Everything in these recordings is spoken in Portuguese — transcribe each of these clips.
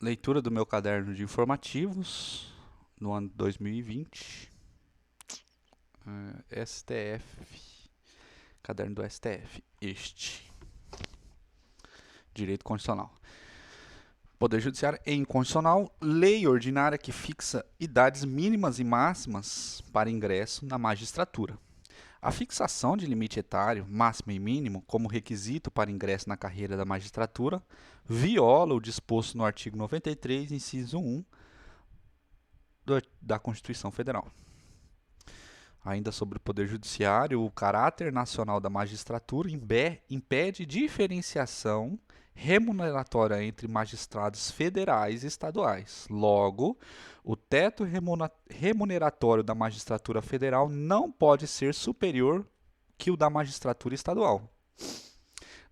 Leitura do meu caderno de informativos no ano de 2020. STF. Caderno do STF. Direito Constitucional. Poder Judiciário é inconstitucional. Lei ordinária que fixa idades mínimas e máximas para ingresso na magistratura. A fixação de limite etário, máximo e mínimo, como requisito para ingresso na carreira da magistratura, viola o disposto no artigo 93, inciso 1 da Constituição Federal. Ainda sobre o Poder Judiciário, o caráter nacional da magistratura impede diferenciação remuneratória entre magistrados federais e estaduais. Logo, o teto remuneratório da magistratura federal não pode ser superior que o da magistratura estadual.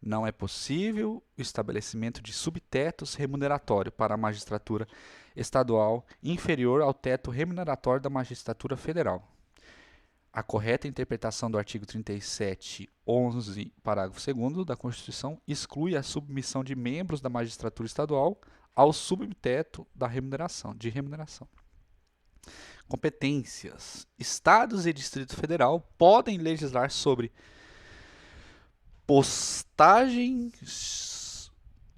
Não é possível o estabelecimento de subtetos remuneratórios para a magistratura estadual inferior ao teto remuneratório da magistratura federal. A correta interpretação do artigo 37, 11, parágrafo 2º da Constituição exclui a submissão de membros da magistratura estadual ao subteto de remuneração. Competências. Estados e Distrito Federal podem legislar sobre postagens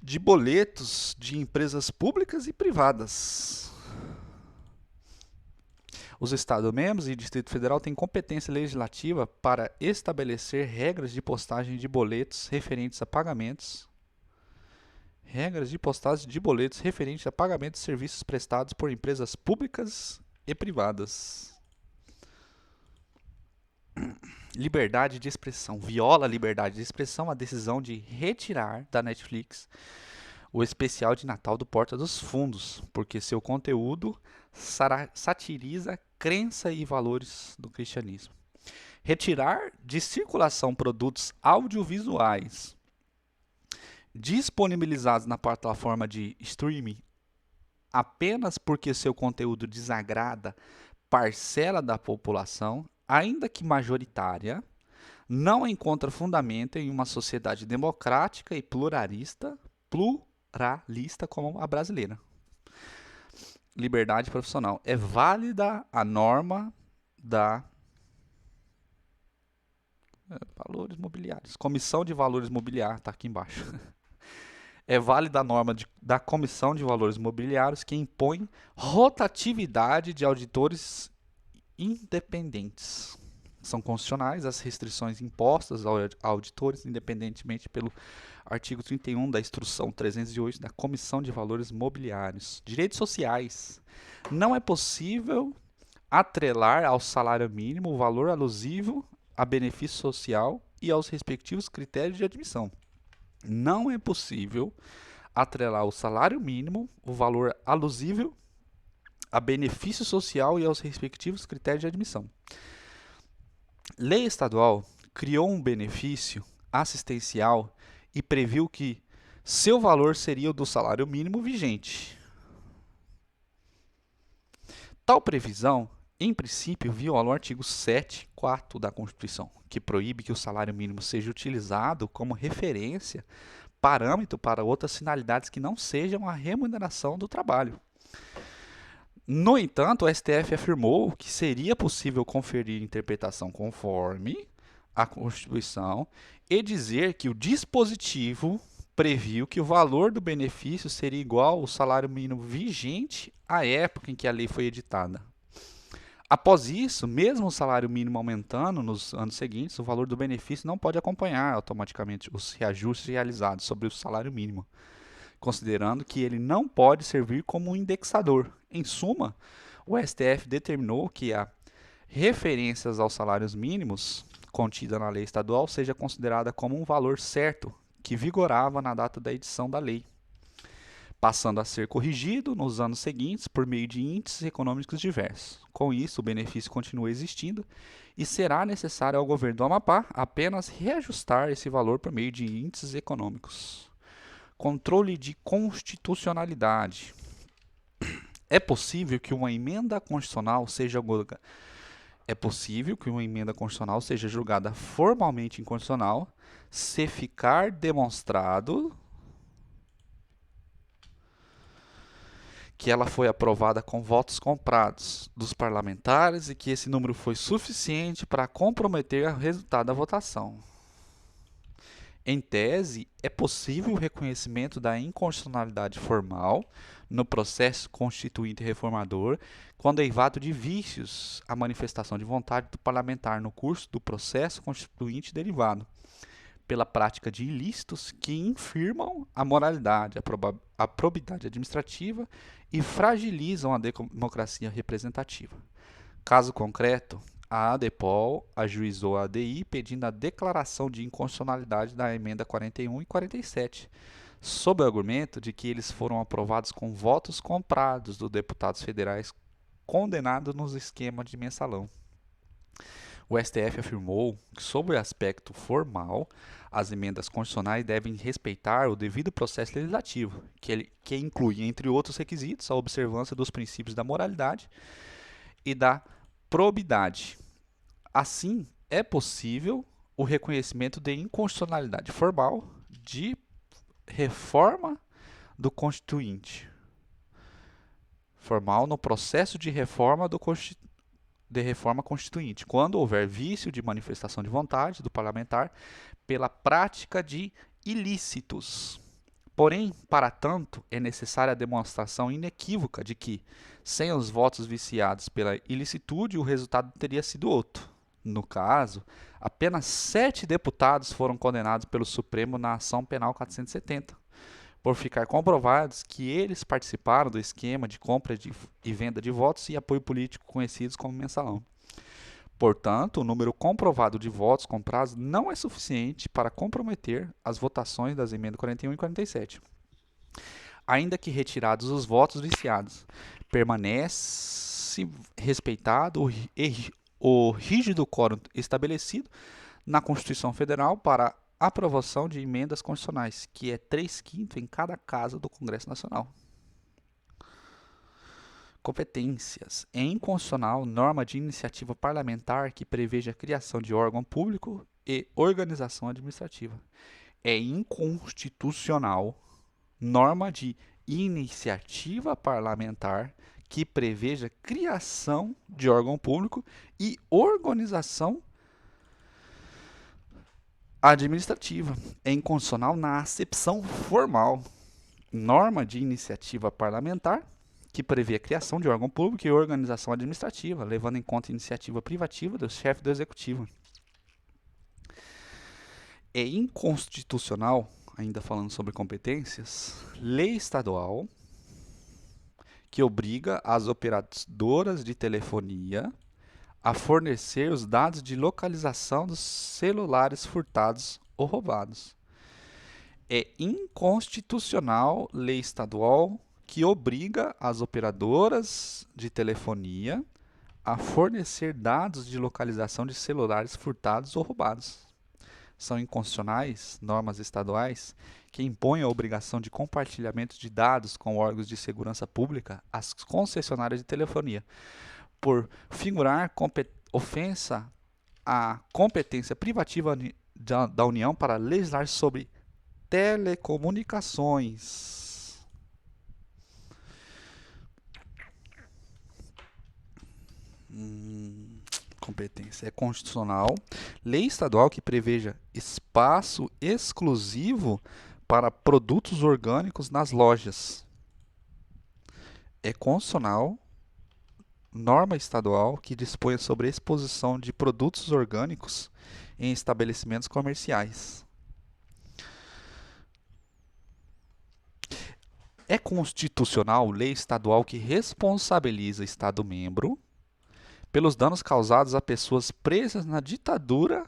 de boletos de empresas públicas e privadas. Os Estados-membros e Distrito Federal têm competência legislativa para estabelecer regras de postagem de boletos referentes a pagamentos. Regras de postagem de boletos referentes a pagamentos de serviços prestados por empresas públicas e privadas. Liberdade de expressão. Viola a liberdade de expressão a decisão de retirar da Netflix o especial de Natal do Porta dos Fundos, porque seu conteúdo satiriza crença e valores do cristianismo. Retirar de circulação produtos audiovisuais disponibilizados na plataforma de streaming apenas porque seu conteúdo desagrada parcela da população, ainda que majoritária, não encontra fundamento em uma sociedade democrática e pluralista como a brasileira. Liberdade profissional. É válida a norma da valores mobiliários. Comissão de Valores Mobiliários, está aqui embaixo. É válida a norma da Comissão de Valores Mobiliários que impõe rotatividade de auditores independentes. São constitucionais as restrições impostas aos auditores, independentemente pelo artigo 31 da Instrução 308 da Comissão de Valores Mobiliários. Direitos sociais. Não é possível atrelar ao salário mínimo o valor alusivo a benefício social e aos respectivos critérios de admissão. Não é possível atrelar ao salário mínimo o valor alusível a benefício social e aos respectivos critérios de admissão. Lei estadual criou um benefício assistencial e previu que seu valor seria o do salário mínimo vigente. Tal previsão, em princípio, viola o artigo 7.4 da Constituição, que proíbe que o salário mínimo seja utilizado como referência, parâmetro para outras finalidades que não sejam a remuneração do trabalho. No entanto, o STF afirmou que seria possível conferir interpretação conforme a Constituição e dizer que o dispositivo previu que o valor do benefício seria igual ao salário mínimo vigente à época em que a lei foi editada. Após isso, mesmo o salário mínimo aumentando nos anos seguintes, o valor do benefício não pode acompanhar automaticamente os reajustes realizados sobre o salário mínimo, considerando que ele não pode servir como um indexador. Em suma, o STF determinou que a referências aos salários mínimos contida na lei estadual seja considerada como um valor certo que vigorava na data da edição da lei, passando a ser corrigido nos anos seguintes por meio de índices econômicos diversos. Com isso, o benefício continua existindo e será necessário ao governo do Amapá apenas reajustar esse valor por meio de índices econômicos. Controle de constitucionalidade. É possível que uma emenda constitucional seja julgada formalmente inconstitucional se ficar demonstrado que ela foi aprovada com votos comprados dos parlamentares e que esse número foi suficiente para comprometer o resultado da votação. Em tese, é possível o reconhecimento da inconstitucionalidade formal no processo constituinte reformador quando é eivado de vícios a manifestação de vontade do parlamentar no curso do processo constituinte derivado, pela prática de ilícitos que infirmam a moralidade, a probidade administrativa e fragilizam a democracia representativa. Caso concreto, a ADEPOL ajuizou a ADI pedindo a declaração de inconstitucionalidade da emenda 41 e 47, sob o argumento de que eles foram aprovados com votos comprados dos deputados federais condenados nos esquemas de mensalão. O STF afirmou que, sob o aspecto formal, as emendas constitucionais devem respeitar o devido processo legislativo, que inclui, entre outros requisitos, a observância dos princípios da moralidade e da probidade. Assim, é possível o reconhecimento de inconstitucionalidade formal de reforma do Constituinte. Formal no processo de reforma constituinte, quando houver vício de manifestação de vontade do parlamentar pela prática de ilícitos. Porém, para tanto, é necessária a demonstração inequívoca de que, sem os votos viciados pela ilicitude, o resultado teria sido outro. No caso, apenas 7 deputados foram condenados pelo Supremo na ação penal 470, por ficar comprovados que eles participaram do esquema de compra e venda de votos e apoio político conhecidos como mensalão. Portanto, o número comprovado de votos comprados não é suficiente para comprometer as votações das emendas 41 e 47. Ainda que retirados os votos viciados, permanece respeitado o rígido quórum estabelecido na Constituição Federal para aprovação de emendas constitucionais, que é 3/5 em cada casa do Congresso Nacional. Competências. É inconstitucional norma de iniciativa parlamentar que preveja a criação de órgão público e organização administrativa. É inconstitucional norma de iniciativa parlamentar que preveja criação de órgão público e organização administrativa. É inconstitucional na acepção formal. Norma de iniciativa parlamentar que prevê a criação de órgão público e organização administrativa, levando em conta a iniciativa privativa do chefe do executivo. É inconstitucional, ainda falando sobre competências, lei estadual que obriga as operadoras de telefonia a fornecer os dados de localização dos celulares furtados ou roubados. É inconstitucional lei estadual que obriga as operadoras de telefonia a fornecer dados de localização de celulares furtados ou roubados. São inconstitucionais normas estaduais que impõem a obrigação de compartilhamento de dados com órgãos de segurança pública às concessionárias de telefonia, por figurar ofensa à competência privativa da União para legislar sobre telecomunicações. Competência é constitucional, lei estadual que preveja espaço exclusivo para produtos orgânicos nas lojas. É constitucional norma estadual que dispõe sobre a exposição de produtos orgânicos em estabelecimentos comerciais. É constitucional lei estadual que responsabiliza Estado-membro pelos danos causados a pessoas presas na ditadura.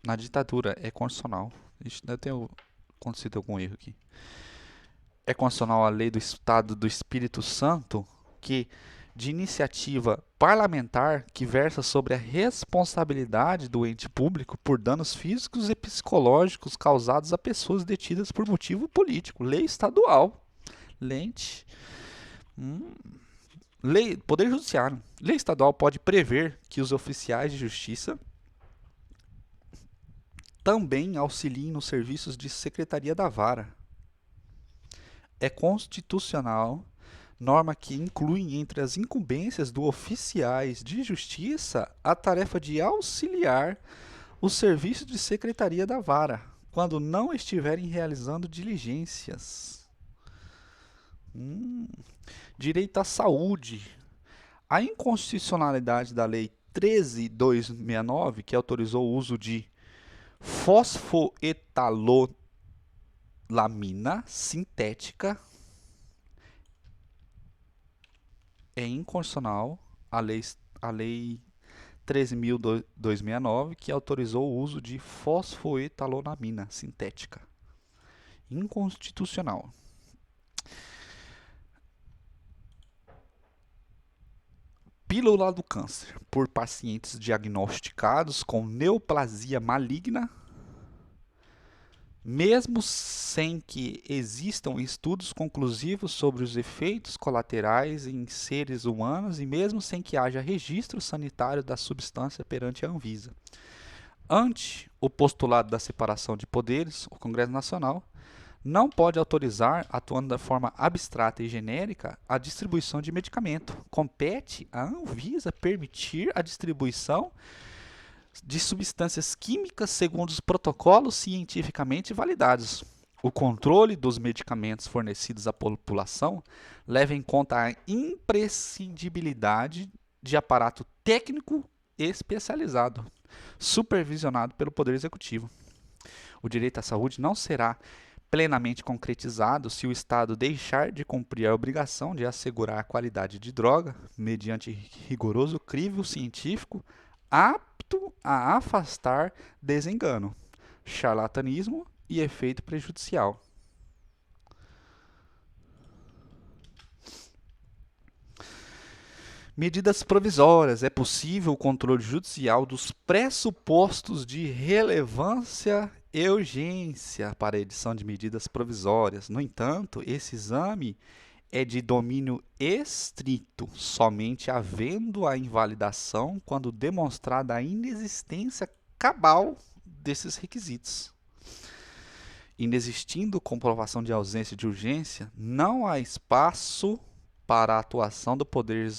Na ditadura é constitucional. Ixi, deve ter acontecido algum erro aqui. É constitucional a lei do Estado do Espírito Santo, que de iniciativa parlamentar que versa sobre a responsabilidade do ente público por danos físicos e psicológicos causados a pessoas detidas por motivo político. Lei estadual. Lente. Poder Judiciário. Lei estadual pode prever que os oficiais de justiça também auxiliem nos serviços de secretaria da vara. é constitucional, norma que inclui entre as incumbências dos oficiais de justiça a tarefa de auxiliar o serviço de secretaria da vara, quando não estiverem realizando diligências. Direito à saúde. A inconstitucionalidade da Lei 13.269, que autorizou o uso de fosfoetanolamina sintética, é inconstitucional. A lei 13.269, que autorizou o uso de fosfoetanolamina sintética. Inconstitucional. Pílula do câncer por pacientes diagnosticados com neoplasia maligna, mesmo sem que existam estudos conclusivos sobre os efeitos colaterais em seres humanos e mesmo sem que haja registro sanitário da substância perante a Anvisa. Ante o postulado da separação de poderes, o Congresso Nacional não pode autorizar, atuando da forma abstrata e genérica, a distribuição de medicamento. Compete à Anvisa permitir a distribuição de substâncias químicas segundo os protocolos cientificamente validados. O controle dos medicamentos fornecidos à população leva em conta a imprescindibilidade de aparato técnico especializado, supervisionado pelo Poder Executivo. O direito à saúde não será plenamente concretizado se o Estado deixar de cumprir a obrigação de assegurar a qualidade de droga mediante rigoroso crivo científico apto a afastar desengano, charlatanismo e efeito prejudicial. Medidas provisórias. É possível o controle judicial dos pressupostos de relevância e urgência para a edição de medidas provisórias. No entanto, esse exame é de domínio estrito, somente havendo a invalidação quando demonstrada a inexistência cabal desses requisitos. Inexistindo comprovação de ausência de urgência, não há espaço para a atuação do Poder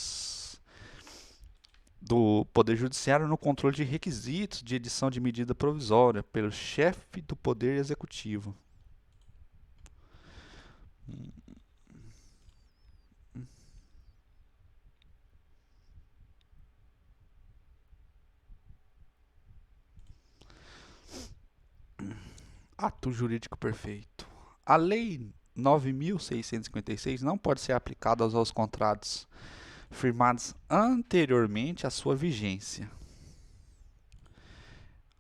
Judiciário no controle de requisitos de edição de medida provisória pelo chefe do Poder Executivo. Ato jurídico perfeito. A Lei 9.656 não pode ser aplicada aos contratos firmados anteriormente à sua vigência.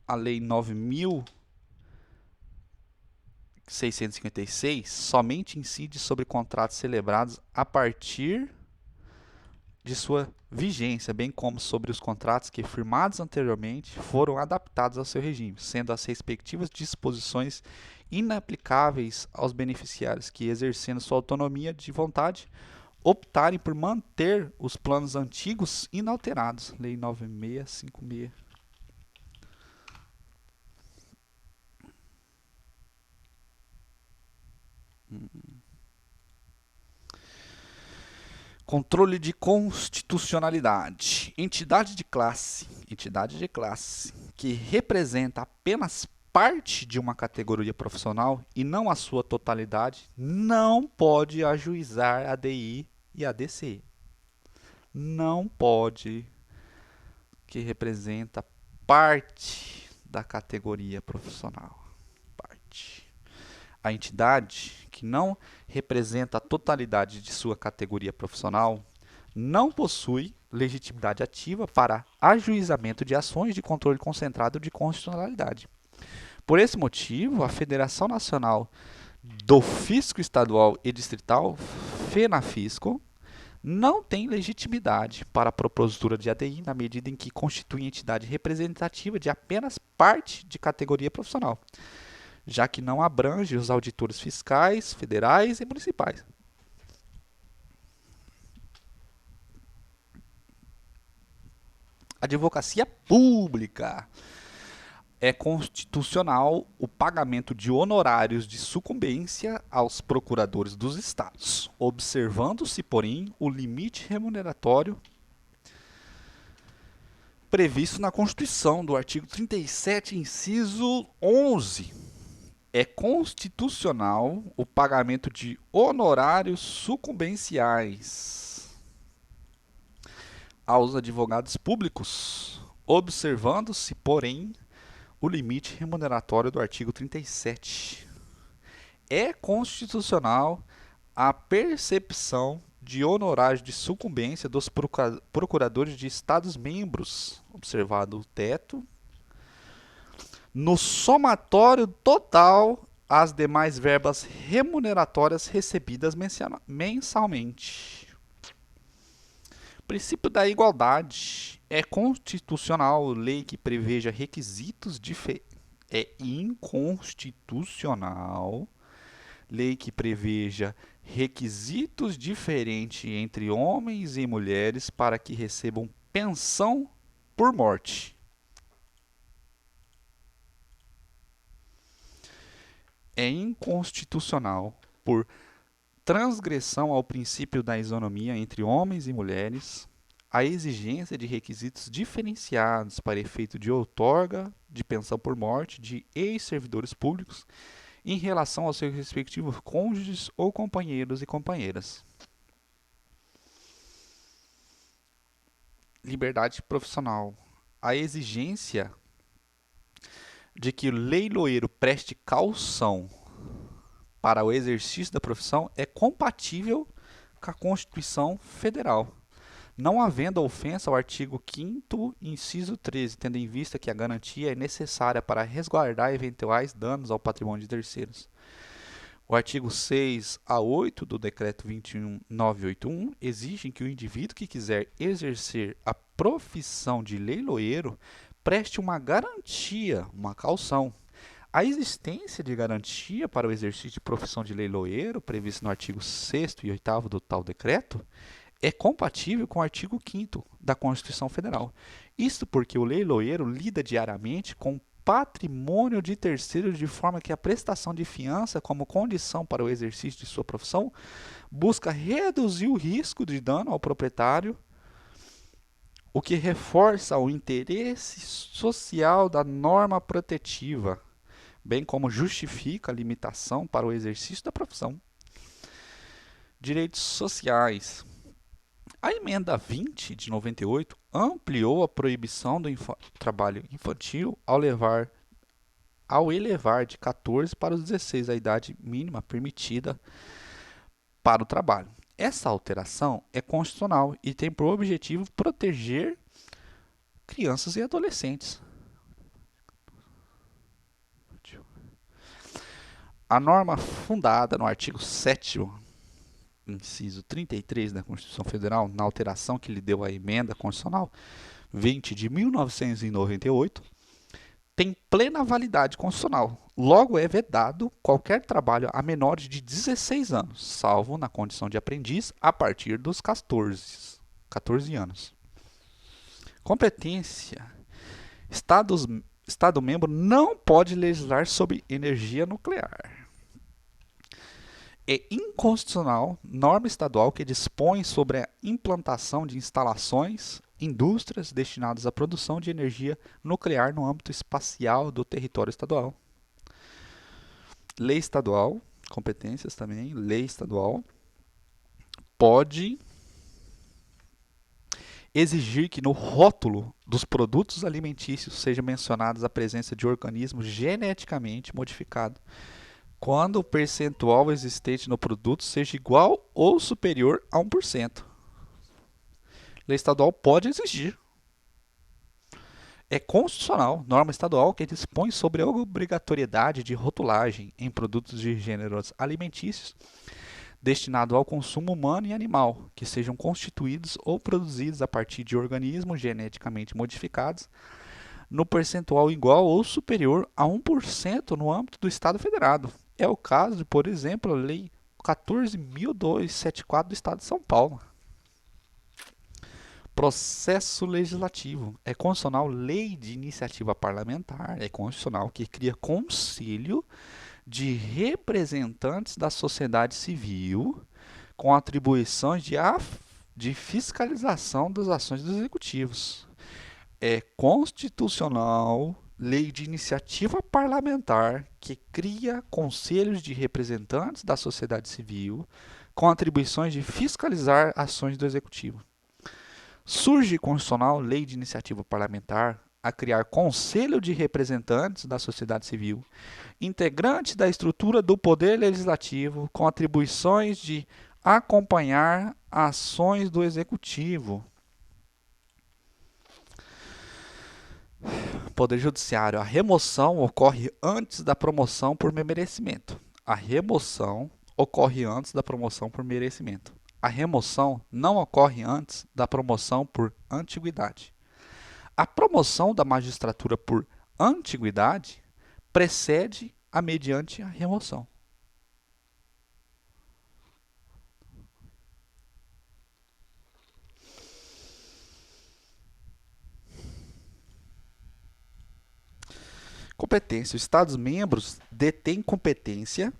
A Lei 9.656 somente incide sobre contratos celebrados a partir de sua vigência, bem como sobre os contratos que, firmados anteriormente, foram adaptados ao seu regime, sendo as respectivas disposições inaplicáveis aos beneficiários que, exercendo sua autonomia de vontade, optarem por manter os planos antigos inalterados. Lei 9656. Controle de constitucionalidade. Entidade de classe que representa apenas parte de uma categoria profissional e não a sua totalidade, não pode ajuizar a DI e a DCI. Não pode, que representa parte da categoria profissional. Parte. A entidade que não representa a totalidade de sua categoria profissional não possui legitimidade ativa para ajuizamento de ações de controle concentrado de constitucionalidade. Por esse motivo, a Federação Nacional do Fisco Estadual e Distrital, FENAFISCO, não tem legitimidade para a propositura de ADI na medida em que constitui entidade representativa de apenas parte de categoria profissional, já que não abrange os auditores fiscais, federais e municipais. Advocacia pública. É constitucional o pagamento de honorários de sucumbência aos procuradores dos estados, observando-se, porém, o limite remuneratório previsto na Constituição, do artigo 37, inciso 11. É constitucional o pagamento de honorários sucumbenciais aos advogados públicos, observando-se, porém, o limite remuneratório do artigo 37. É constitucional a percepção de honorários de sucumbência dos procuradores de Estados-membros, observado o teto, no somatório total as demais verbas remuneratórias recebidas mensalmente. Princípio da igualdade. É constitucional lei que preveja requisitos diferentes. É inconstitucional lei que preveja requisitos diferentes entre homens e mulheres para que recebam pensão por morte. É inconstitucional por transgressão ao princípio da isonomia entre homens e mulheres, a exigência de requisitos diferenciados para efeito de outorga de pensão por morte de ex-servidores públicos em relação aos seus respectivos cônjuges ou companheiros e companheiras. Liberdade profissional. A exigência de que o leiloeiro preste caução para o exercício da profissão é compatível com a Constituição Federal, não havendo ofensa ao artigo 5º, inciso 13, tendo em vista que a garantia é necessária para resguardar eventuais danos ao patrimônio de terceiros. O artigo 6 a 8 do Decreto 21.981 exigem que o indivíduo que quiser exercer a profissão de leiloeiro preste uma garantia, uma caução. A existência de garantia para o exercício de profissão de leiloeiro, previsto no artigo 6º e 8º do tal decreto, é compatível com o artigo 5º da Constituição Federal. Isto porque o leiloeiro lida diariamente com patrimônio de terceiros de forma que a prestação de fiança como condição para o exercício de sua profissão busca reduzir o risco de dano ao proprietário, o que reforça o interesse social da norma protetiva, bem como justifica a limitação para o exercício da profissão. Direitos sociais. A emenda 20 de 98 ampliou a proibição do trabalho infantil ao elevar de 14 para os 16 a idade mínima permitida para o trabalho. Essa alteração é constitucional e tem por objetivo proteger crianças e adolescentes. A norma fundada no artigo 7º, inciso 33 da Constituição Federal, na alteração que lhe deu a emenda constitucional 20 de 1998, tem plena validade constitucional. Logo, é vedado qualquer trabalho a menores de 16 anos, salvo na condição de aprendiz a partir dos 14 anos. Competência. Estado-membro não pode legislar sobre energia nuclear. É inconstitucional norma estadual que dispõe sobre a implantação de instalações, indústrias destinadas à produção de energia nuclear no âmbito espacial do território estadual. Lei estadual, competências também, lei estadual, pode exigir que no rótulo dos produtos alimentícios seja mencionada a presença de organismos geneticamente modificados, quando o percentual existente no produto seja igual ou superior a 1%. Lei estadual pode exigir. É constitucional, norma estadual que dispõe sobre a obrigatoriedade de rotulagem em produtos de gêneros alimentícios destinados ao consumo humano e animal, que sejam constituídos ou produzidos a partir de organismos geneticamente modificados, no percentual igual ou superior a 1% no âmbito do Estado Federado. É o caso de, por exemplo, a Lei 14.274 do Estado de São Paulo. Processo legislativo. É constitucional lei de iniciativa parlamentar. É constitucional que cria conselho de representantes da sociedade civil com atribuições de fiscalização das ações dos executivos. É constitucional lei de iniciativa parlamentar que cria conselhos de representantes da sociedade civil com atribuições de fiscalizar ações do executivo. Surge constitucional lei de iniciativa parlamentar a criar conselho de representantes da sociedade civil, integrantes da estrutura do poder legislativo, com atribuições de acompanhar ações do executivo. Poder Judiciário. A remoção ocorre antes da promoção por merecimento. A remoção ocorre antes da promoção por merecimento. A remoção não ocorre antes da promoção por antiguidade. A promoção da magistratura por antiguidade precede a mediante a remoção. Competência. Os Estados-membros detêm competência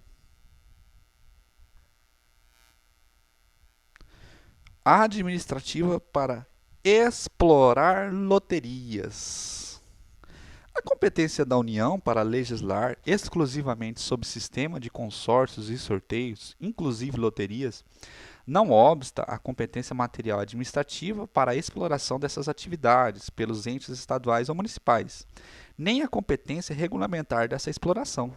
administrativa para explorar loterias. A competência da União para legislar exclusivamente sob sistema de consórcios e sorteios, inclusive loterias, não obsta a competência material administrativa para a exploração dessas atividades pelos entes estaduais ou municipais, nem a competência regulamentar dessa exploração.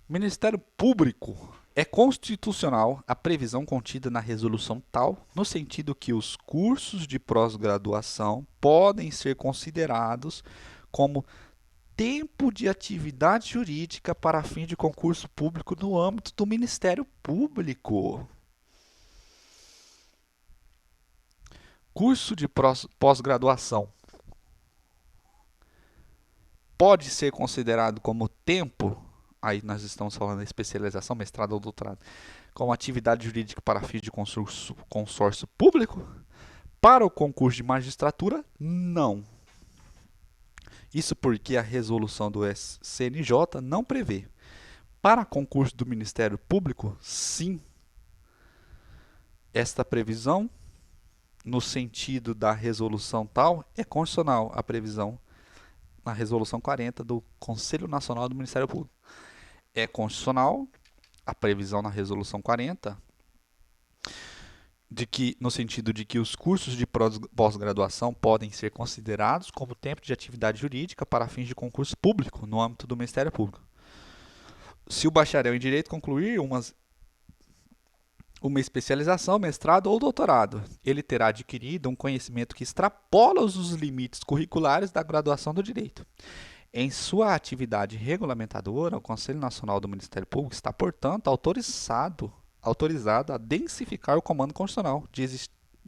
Ministério Público. É constitucional a previsão contida na resolução tal, no sentido que os cursos de pós-graduação podem ser considerados como tempo de atividade jurídica para fim de concurso público no âmbito do Ministério Público. Curso de pós-graduação pode ser considerado como tempo, aí nós estamos falando da especialização, mestrado ou doutorado, como atividade jurídica para fins de consórcio público? Para o concurso de magistratura, não. Isso porque a resolução do CNJ não prevê. Para concurso do Ministério Público, sim. Esta previsão, no sentido da resolução tal, é constitucional a previsão na resolução 40 do Conselho Nacional do Ministério Público. É constitucional a previsão na resolução 40 no sentido de que os cursos de pós-graduação podem ser considerados como tempo de atividade jurídica para fins de concurso público no âmbito do Ministério Público. Se o bacharel em Direito concluir uma especialização, mestrado ou doutorado, ele terá adquirido um conhecimento que extrapola os limites curriculares da graduação do Direito. Em sua atividade regulamentadora, o Conselho Nacional do Ministério Público está, portanto, autorizado a densificar o comando constitucional de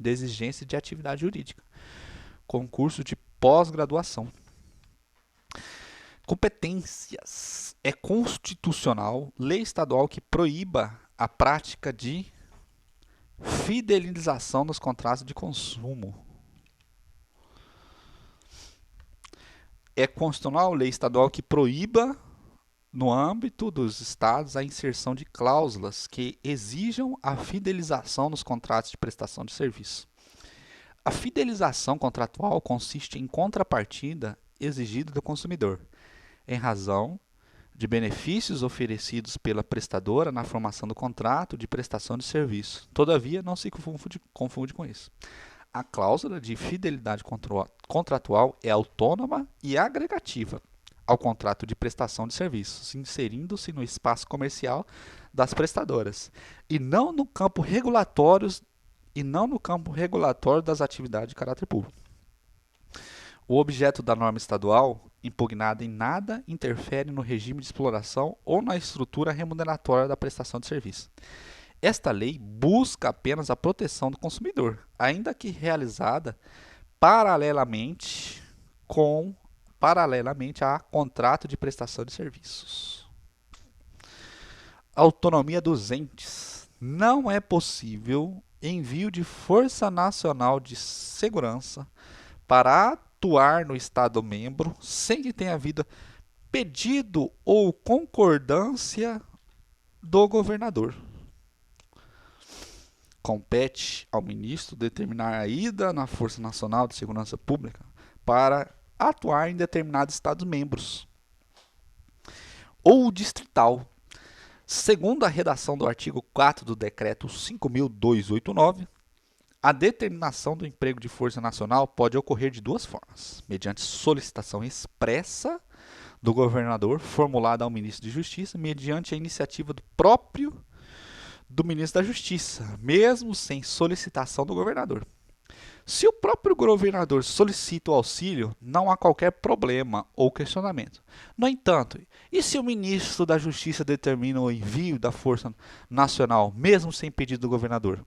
exigência de atividade jurídica. Concurso de pós-graduação. Competências. É constitucional lei estadual que proíba a prática de fidelização nos contratos de consumo. É constitucional lei estadual que proíba, no âmbito dos estados, a inserção de cláusulas que exijam a fidelização nos contratos de prestação de serviço. A fidelização contratual consiste em contrapartida exigida do consumidor, em razão de benefícios oferecidos pela prestadora na formação do contrato de prestação de serviço. Todavia, não se confunde com isso. A cláusula de fidelidade contratual é autônoma e agregativa ao contrato de prestação de serviços, inserindo-se no espaço comercial das prestadoras, e não no campo regulatório das atividades de caráter público. O objeto da norma estadual, impugnada em nada, interfere no regime de exploração ou na estrutura remuneratória da prestação de serviço. Esta lei busca apenas a proteção do consumidor, ainda que realizada paralelamente a contrato de prestação de serviços. Autonomia dos entes. Não é possível envio de Força Nacional de Segurança para atuar no Estado membro sem que tenha havido pedido ou concordância do governador. Compete ao ministro determinar a ida na Força Nacional de Segurança Pública para atuar em determinados Estados-membros ou distrital. Segundo a redação do artigo 4 do Decreto 5.289, a determinação do emprego de Força Nacional pode ocorrer de duas formas: mediante solicitação expressa do governador, formulada ao ministro de Justiça, mediante a iniciativa do ministro da Justiça, mesmo sem solicitação do governador. Se o próprio governador solicita o auxílio, não há qualquer problema ou questionamento. No entanto, e se o ministro da Justiça determina o envio da Força Nacional, mesmo sem pedido do governador?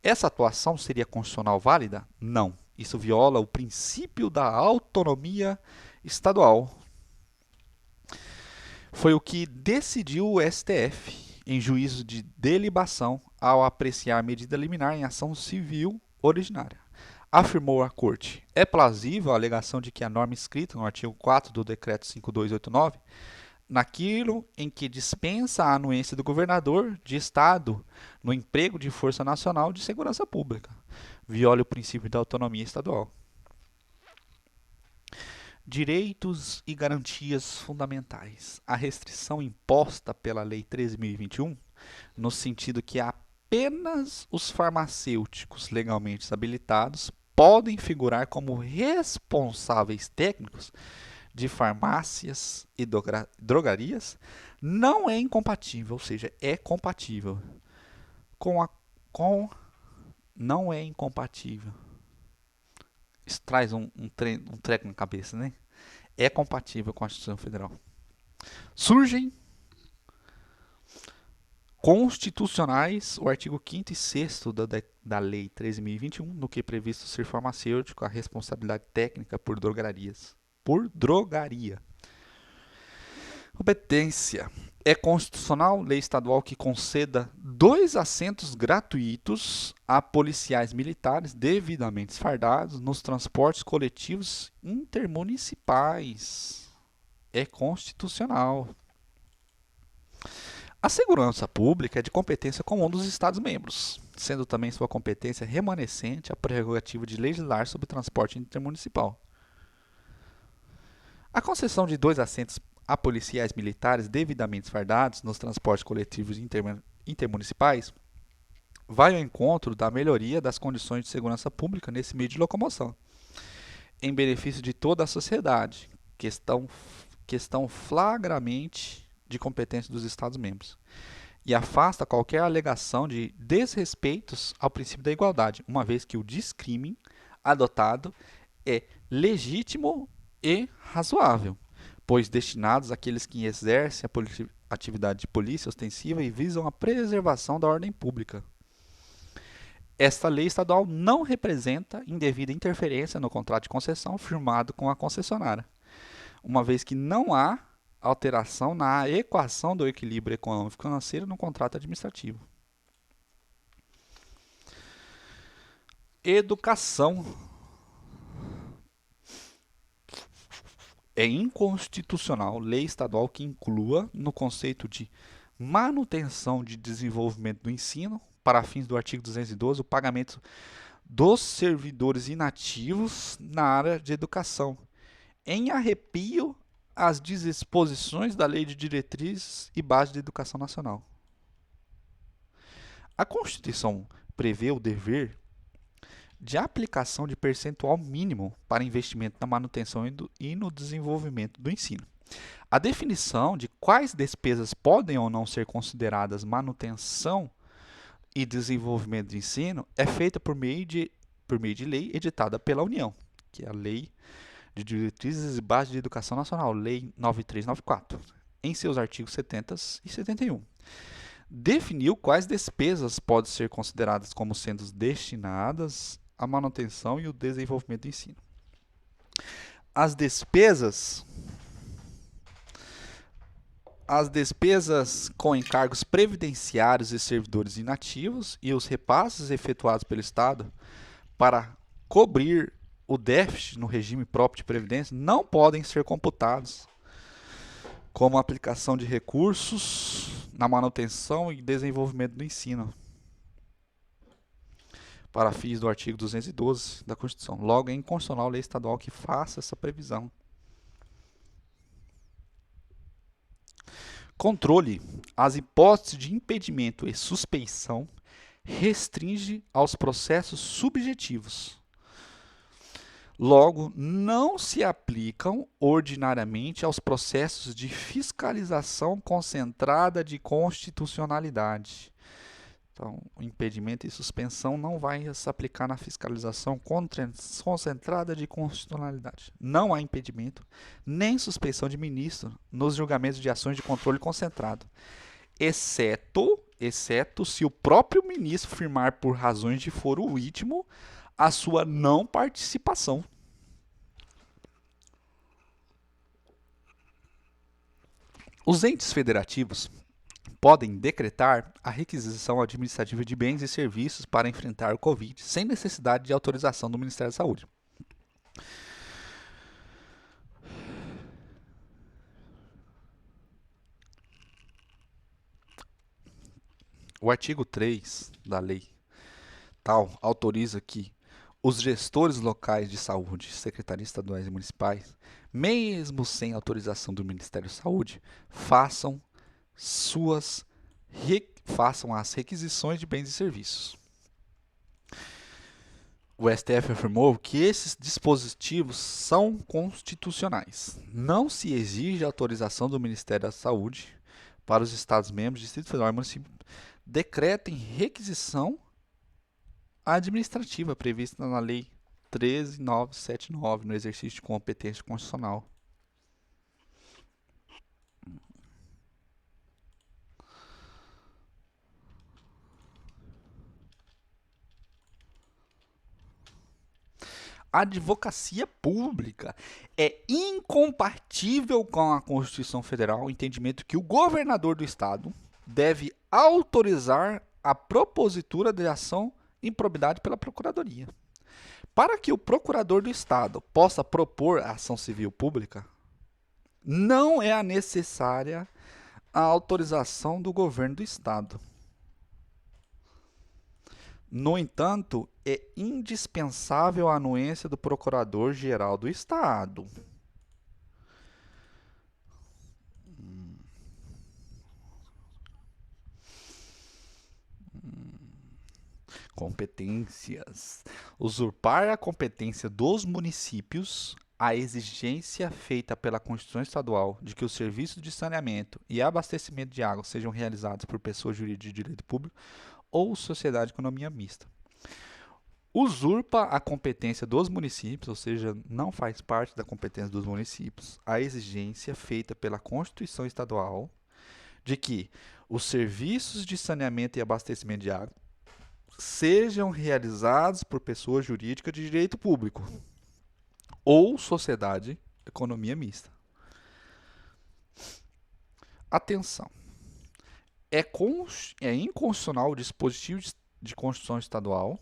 Essa atuação seria constitucional válida? Não. Isso viola o princípio da autonomia estadual. Foi o que decidiu o STF em juízo de delibação ao apreciar a medida liminar em ação civil originária. Afirmou a Corte: é plausível a alegação de que a norma escrita no artigo 4 do Decreto 5289, naquilo em que dispensa a anuência do governador de Estado no emprego de Força Nacional de Segurança Pública, viola o princípio da autonomia estadual. Direitos e garantias fundamentais. A restrição imposta pela Lei 13.021, no sentido que apenas os farmacêuticos legalmente habilitados podem figurar como responsáveis técnicos de farmácias e drogarias, não é incompatível, ou seja, é compatível não é incompatível. Isso traz um treco na cabeça, né? É compatível com a Constituição Federal. Surgem constitucionais o artigo 5º e 6º da Lei 13.021, no que é previsto ser farmacêutico a responsabilidade técnica por drogarias. Por drogaria. Competência. É constitucional lei estadual que conceda 2 assentos gratuitos a policiais militares devidamente fardados nos transportes coletivos intermunicipais. É constitucional. A segurança pública é de competência comum dos Estados-membros, sendo também sua competência remanescente a prerrogativa de legislar sobre o transporte intermunicipal. A concessão de 2 assentos a policiais militares devidamente fardados nos transportes coletivos intermunicipais vai ao encontro da melhoria das condições de segurança pública nesse meio de locomoção, em benefício de toda a sociedade, questão flagramente de competência dos Estados-membros, e afasta qualquer alegação de desrespeitos ao princípio da igualdade, uma vez que o descrime adotado é legítimo e razoável, pois destinados àqueles que exercem a atividade de polícia ostensiva e visam a preservação da ordem pública. Esta lei estadual não representa indevida interferência no contrato de concessão firmado com a concessionária, uma vez que não há alteração na equação do equilíbrio econômico-financeiro no contrato administrativo. Educação. É inconstitucional lei estadual que inclua, no conceito de manutenção de desenvolvimento do ensino, para fins do artigo 212, o pagamento dos servidores inativos na área de educação, em arrepio às disposições da Lei de Diretrizes e Bases de Educação Nacional. A Constituição prevê o dever de aplicação de percentual mínimo para investimento na manutenção e no desenvolvimento do ensino. A definição de quais despesas podem ou não ser consideradas manutenção e desenvolvimento do ensino é feita por meio de lei editada pela União, que é a Lei de Diretrizes e Bases de Educação Nacional, Lei 9394, em seus artigos 70 e 71. Definiu quais despesas podem ser consideradas como sendo destinadas à manutenção e o desenvolvimento do ensino. As despesas as despesas com encargos previdenciários e servidores inativos e os repasses efetuados pelo Estado para cobrir o déficit no regime próprio de previdência não podem ser computados como aplicação de recursos na manutenção e desenvolvimento do ensino, para fins do artigo 212 da Constituição. Logo, é inconstitucional a lei estadual que faça essa previsão. Controle. As hipóteses de impedimento e suspeição restringe aos processos subjetivos. Logo, não se aplicam ordinariamente aos processos de fiscalização concentrada de constitucionalidade. Então, o impedimento e suspensão não vai se aplicar na fiscalização concentrada de constitucionalidade. Não há impedimento nem suspensão de ministro nos julgamentos de ações de controle concentrado, exceto se o próprio ministro firmar por razões de foro íntimo a sua não participação. Os entes federativos podem decretar a requisição administrativa de bens e serviços para enfrentar o Covid, sem necessidade de autorização do Ministério da Saúde. O artigo 3 da lei tal autoriza que os gestores locais de saúde, secretarias estaduais e municipais, mesmo sem autorização do Ministério da Saúde, façam as requisições de bens e serviços. O STF afirmou que esses dispositivos são constitucionais. Não se exige autorização do Ministério da Saúde para os Estados-membros, Distrito Federal e município decretem requisição administrativa prevista na Lei 13.979, no exercício de competência constitucional. A advocacia pública é incompatível com a Constituição Federal, o entendimento que o governador do Estado deve autorizar a propositura de ação improbidade pela Procuradoria. Para que o procurador do Estado possa propor a ação civil pública, não é necessária a autorização do governo do Estado. No entanto, é indispensável a anuência do Procurador-Geral do Estado. Competências. Usurpar a competência dos municípios, a exigência feita pela Constituição Estadual de que os serviços de saneamento e abastecimento de água sejam realizados por pessoa jurídica de direito público ou sociedade de economia mista. Usurpa a competência dos municípios, ou seja, não faz parte da competência dos municípios, a exigência feita pela Constituição Estadual de que os serviços de saneamento e abastecimento de água sejam realizados por pessoa jurídica de direito público ou sociedade de economia mista. Atenção! É inconstitucional o dispositivo de Constituição Estadual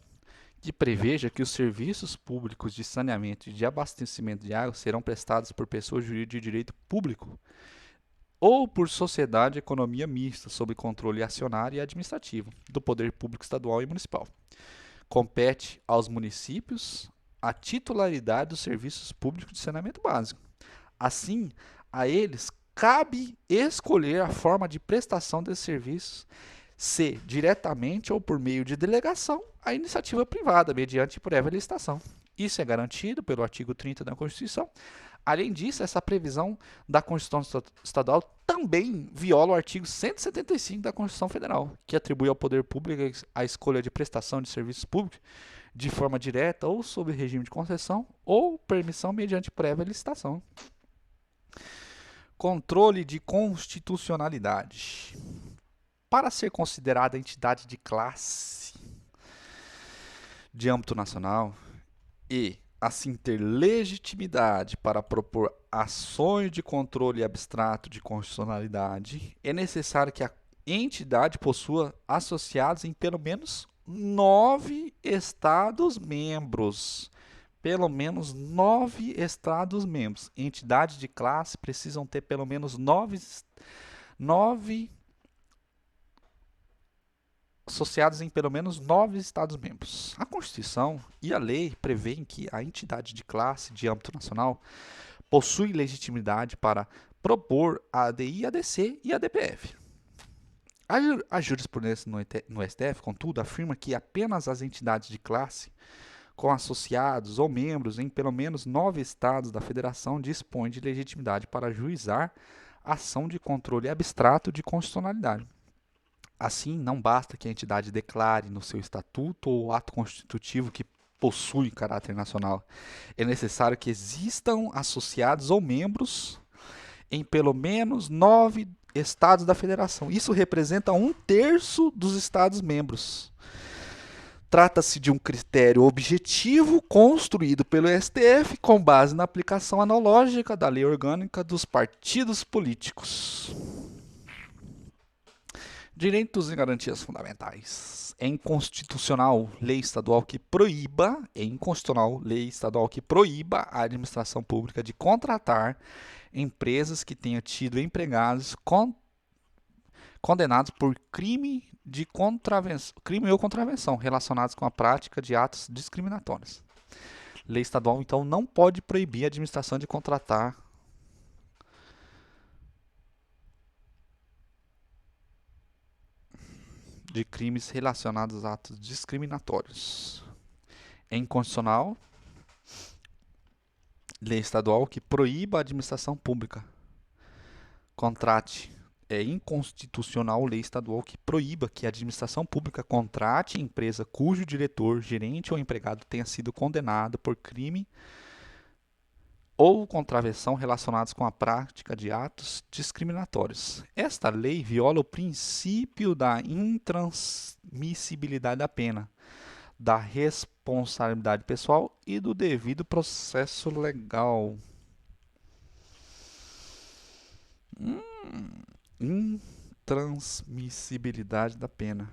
que preveja que os serviços públicos de saneamento e de abastecimento de água serão prestados por pessoa jurídica de direito público ou por sociedade de economia mista, sob controle acionário e administrativo do poder público estadual e municipal. Compete aos municípios a titularidade dos serviços públicos de saneamento básico. Assim, a eles cabe escolher a forma de prestação desses serviços, se diretamente ou por meio de delegação à iniciativa privada, mediante prévia licitação. Isso é garantido pelo artigo 30 da Constituição. Além disso, essa previsão da Constituição Estadual também viola o artigo 175 da Constituição Federal, que atribui ao poder público a escolha de prestação de serviços públicos de forma direta ou sob regime de concessão ou permissão mediante prévia licitação. Controle de constitucionalidade. Para ser considerada entidade de classe de âmbito nacional e assim ter legitimidade para propor ações de controle abstrato de constitucionalidade, é necessário que a entidade possua associados em pelo menos 9 Estados-membros. Pelo menos 9 Estados-membros. Entidades de classe precisam ter pelo menos 9 associados em pelo menos 9 Estados-membros. A Constituição e a lei prevêem que a entidade de classe de âmbito nacional possui legitimidade para propor a ADI, a ADC e a DPF. A jurisprudência no STF, contudo, afirma que apenas as entidades de classe com associados ou membros em pelo menos 9 estados da federação dispõem de legitimidade para ajuizar ação de controle abstrato de constitucionalidade. Assim, não basta que a entidade declare no seu estatuto ou ato constitutivo que possui caráter nacional. É necessário que existam associados ou membros em pelo menos 9 estados da federação. Isso representa 1/3 dos estados-membros. Trata-se de um critério objetivo construído pelo STF com base na aplicação analógica da Lei Orgânica dos Partidos Políticos. Direitos e garantias fundamentais. É inconstitucional lei estadual que proíba a administração pública de contratar empresas que tenham tido empregados condenados por crime ou contravenção relacionados com a prática de atos discriminatórios. Lei estadual, então, não pode proibir a administração de contratar de crimes relacionados a atos discriminatórios. É inconstitucional lei estadual que proíba a administração pública contrate. É inconstitucional lei estadual que proíba que a administração pública contrate empresa cujo diretor, gerente ou empregado tenha sido condenado por crime ou contravenção relacionados com a prática de atos discriminatórios. Esta lei viola o princípio da intransmissibilidade da pena, da responsabilidade pessoal e do devido processo legal. Intransmissibilidade da pena.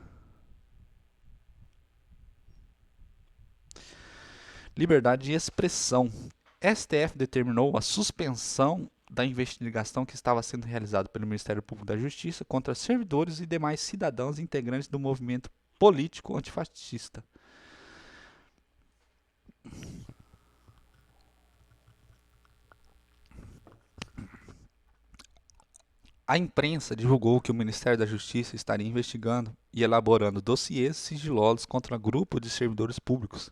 Liberdade de expressão. STF determinou a suspensão da investigação que estava sendo realizada pelo Ministério Público da Justiça contra servidores e demais cidadãos integrantes do movimento político antifascista. A imprensa divulgou que o Ministério da Justiça estaria investigando e elaborando dossiês sigilosos contra grupo de servidores públicos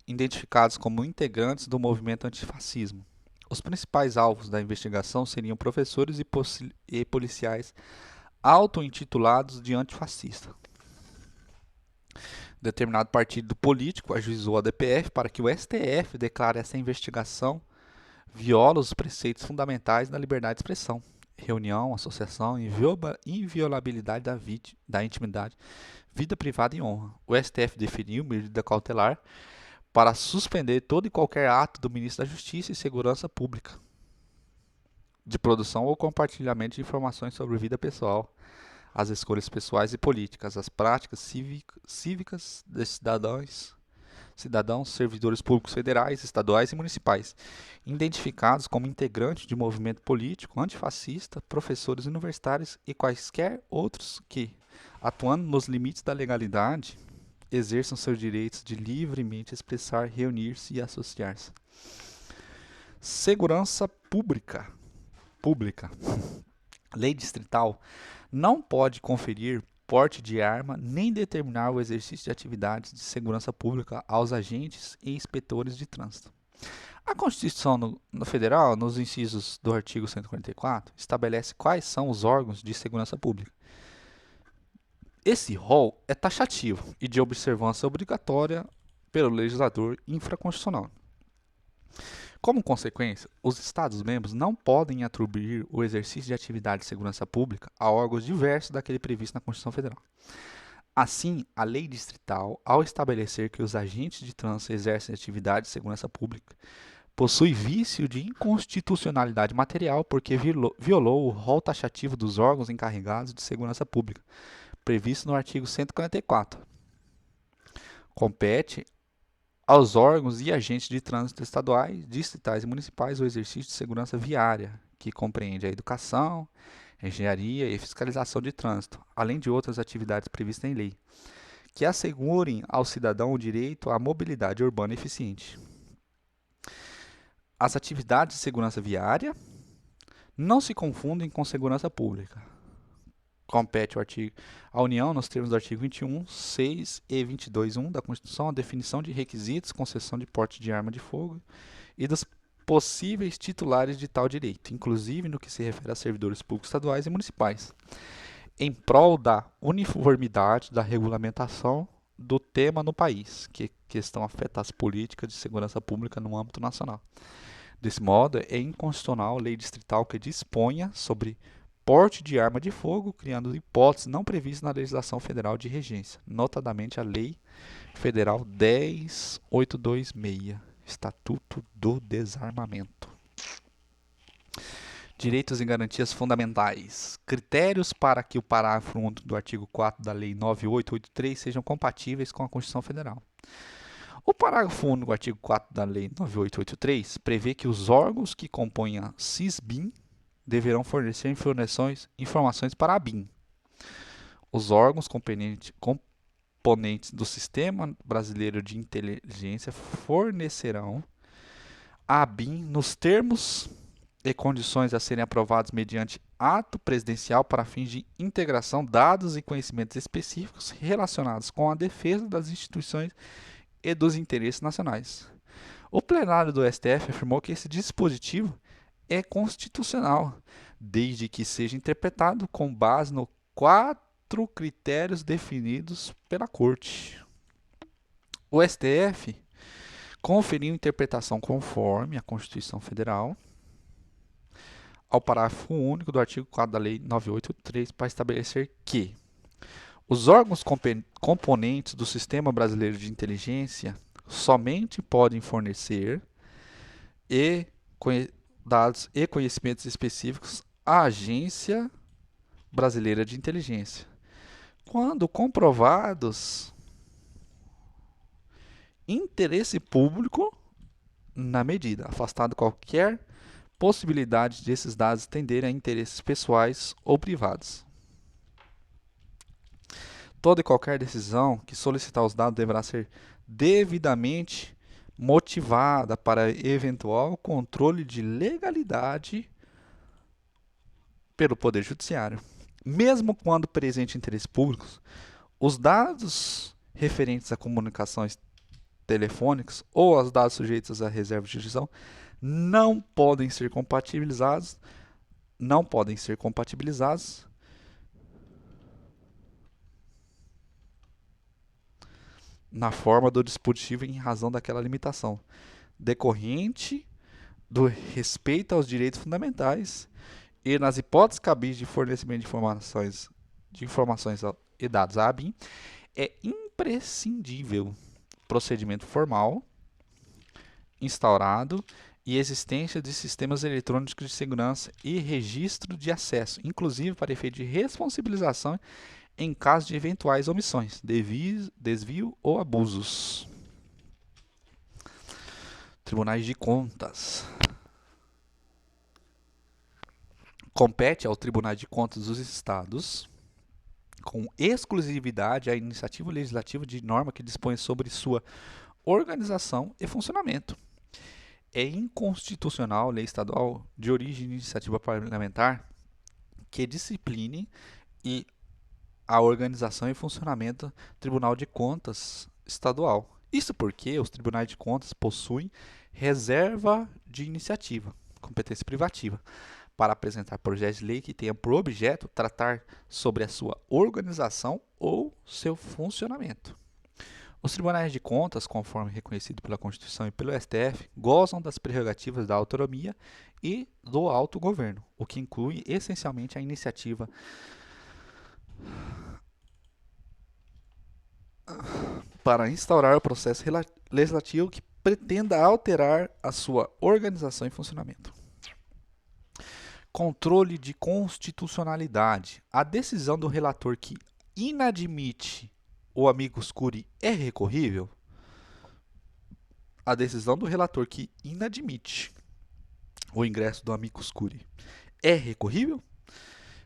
identificados como integrantes do movimento antifascismo. Os principais alvos da investigação seriam professores e policiais auto-intitulados de antifascista. Determinado partido político ajuizou a DPF para que o STF declare essa investigação viola os preceitos fundamentais da liberdade de expressão, reunião, associação, inviolabilidade da intimidade, vida privada e honra. O STF definiu medida cautelar para suspender todo e qualquer ato do Ministro da Justiça e Segurança Pública de produção ou compartilhamento de informações sobre vida pessoal, as escolhas pessoais e políticas, as práticas cívicas de cidadãos, servidores públicos federais, estaduais e municipais, identificados como integrantes de movimento político antifascista, professores universitários e quaisquer outros que, atuando nos limites da legalidade, exerçam seus direitos de livremente expressar, reunir-se e associar-se. Segurança pública. Lei distrital não pode conferir porte de arma nem determinar o exercício de atividades de segurança pública aos agentes e inspetores de trânsito. A Constituição Federal, nos incisos do artigo 144, estabelece quais são os órgãos de segurança pública. Esse rol é taxativo e de observância obrigatória pelo legislador infraconstitucional. Como consequência, os Estados-membros não podem atribuir o exercício de atividade de segurança pública a órgãos diversos daquele previsto na Constituição Federal. Assim, a lei distrital, ao estabelecer que os agentes de trânsito exercem atividade de segurança pública, possui vício de inconstitucionalidade material porque violou o rol taxativo dos órgãos encarregados de segurança pública, previsto no artigo 144. Compete aos órgãos e agentes de trânsito estaduais, distritais e municipais o exercício de segurança viária, que compreende a educação, engenharia e fiscalização de trânsito, além de outras atividades previstas em lei, que assegurem ao cidadão o direito à mobilidade urbana eficiente. As atividades de segurança viária não se confundem com segurança pública. Compete à União, nos termos do artigo 21, 6 e 22.1 da Constituição, a definição de requisitos, concessão de porte de arma de fogo e dos possíveis titulares de tal direito, inclusive no que se refere a servidores públicos estaduais e municipais, em prol da uniformidade da regulamentação do tema no país, que questão afeta as políticas de segurança pública no âmbito nacional. Desse modo, é inconstitucional a lei distrital que disponha sobre porte de arma de fogo, criando hipóteses não previstas na legislação federal de regência, notadamente a Lei Federal 10.826, Estatuto do Desarmamento. Direitos e garantias fundamentais. Critérios para que o parágrafo único do artigo 4 da Lei 9.883 sejam compatíveis com a Constituição Federal. O parágrafo único do artigo 4 da Lei 9.883 prevê que os órgãos que compõem a CISBIM deverão fornecer informações para a BIM. Os órgãos componentes do Sistema Brasileiro de Inteligência fornecerão à BIM, nos termos e condições a serem aprovados mediante ato presidencial para fins de integração, dados e conhecimentos específicos relacionados com a defesa das instituições e dos interesses nacionais. O plenário do STF afirmou que esse dispositivo é constitucional, desde que seja interpretado com base nos 4 critérios definidos pela Corte. O STF conferiu interpretação conforme a Constituição Federal ao parágrafo único do artigo 4 da Lei 9.883 para estabelecer que os órgãos componentes do Sistema Brasileiro de Inteligência somente podem fornecer dados e conhecimentos específicos à Agência Brasileira de Inteligência, quando comprovados interesse público na medida, afastado qualquer possibilidade desses dados tenderem a interesses pessoais ou privados. Toda e qualquer decisão que solicitar os dados deverá ser devidamente motivada para eventual controle de legalidade pelo Poder Judiciário. Mesmo quando presente interesses públicos, os dados referentes a comunicações telefônicas ou aos dados sujeitos à reserva de jurisdição não podem ser compatibilizados na forma do dispositivo em razão daquela limitação, decorrente do respeito aos direitos fundamentais e nas hipóteses cabíveis de fornecimento de informações e dados à ABIN, é imprescindível procedimento formal instaurado e existência de sistemas eletrônicos de segurança e registro de acesso, inclusive para efeito de responsabilização em caso de eventuais omissões, desvio ou abusos. Tribunais de Contas. Compete aos Tribunais de Contas dos Estados, com exclusividade, a iniciativa legislativa de norma que dispõe sobre sua organização e funcionamento. É inconstitucional lei estadual de origem de iniciativa parlamentar que discipline a organização e funcionamento do Tribunal de Contas estadual. Isso porque os tribunais de contas possuem reserva de iniciativa, competência privativa, para apresentar projetos de lei que tenham por objeto tratar sobre a sua organização ou seu funcionamento. Os tribunais de contas, conforme reconhecido pela Constituição e pelo STF, gozam das prerrogativas da autonomia e do autogoverno, o que inclui essencialmente a iniciativa para instaurar o processo legislativo que pretenda alterar a sua organização e funcionamento. Controle de constitucionalidade. A decisão do relator que inadmite o amicus curiae é recorrível? A decisão do relator que inadmite o ingresso do amicus curiae é recorrível?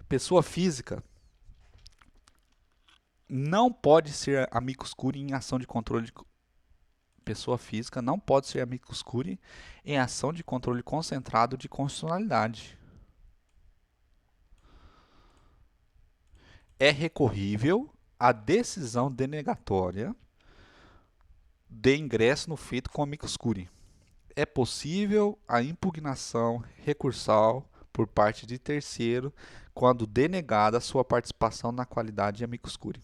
Pessoa física não pode ser amicus curiae em ação de controle de pessoa física não pode ser amicus curiae em ação de controle concentrado de constitucionalidade. É recorrível a decisão denegatória de ingresso no feito com amicus curiae. É possível a impugnação recursal por parte de terceiro quando denegada sua participação na qualidade de amicus curiae.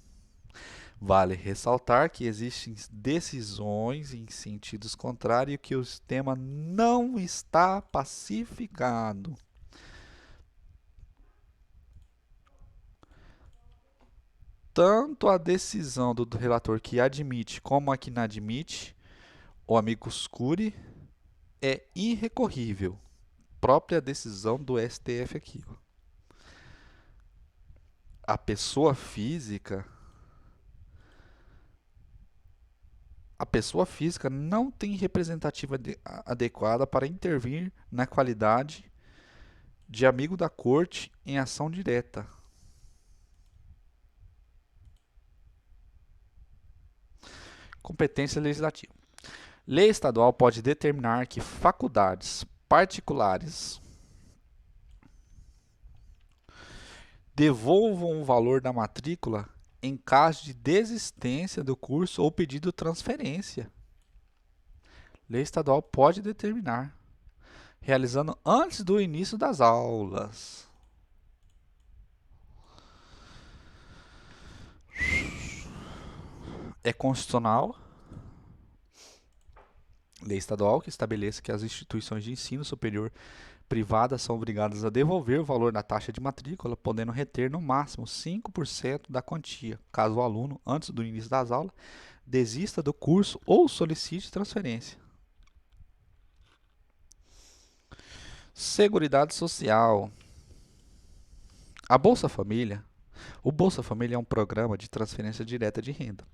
Vale ressaltar que existem decisões em sentidos contrários que o sistema não está pacificado. Tanto a decisão do relator que admite como a que inadmite o amicus curiae é irrecorrível. Própria decisão do STF aqui. A pessoa física não tem representativa adequada para intervir na qualidade de amigo da corte em ação direta. Competência legislativa. Lei estadual pode determinar que faculdades particulares devolvam o valor da matrícula em caso de desistência do curso ou pedido de transferência. Lei estadual pode determinar, realizando antes do início das aulas. É constitucional, lei estadual que estabeleça que as instituições de ensino superior privadas são obrigadas a devolver o valor da taxa de matrícula, podendo reter no máximo 5% da quantia, caso o aluno, antes do início das aulas, desista do curso ou solicite transferência. Seguridade Social. O Bolsa Família é um programa de transferência direta de renda,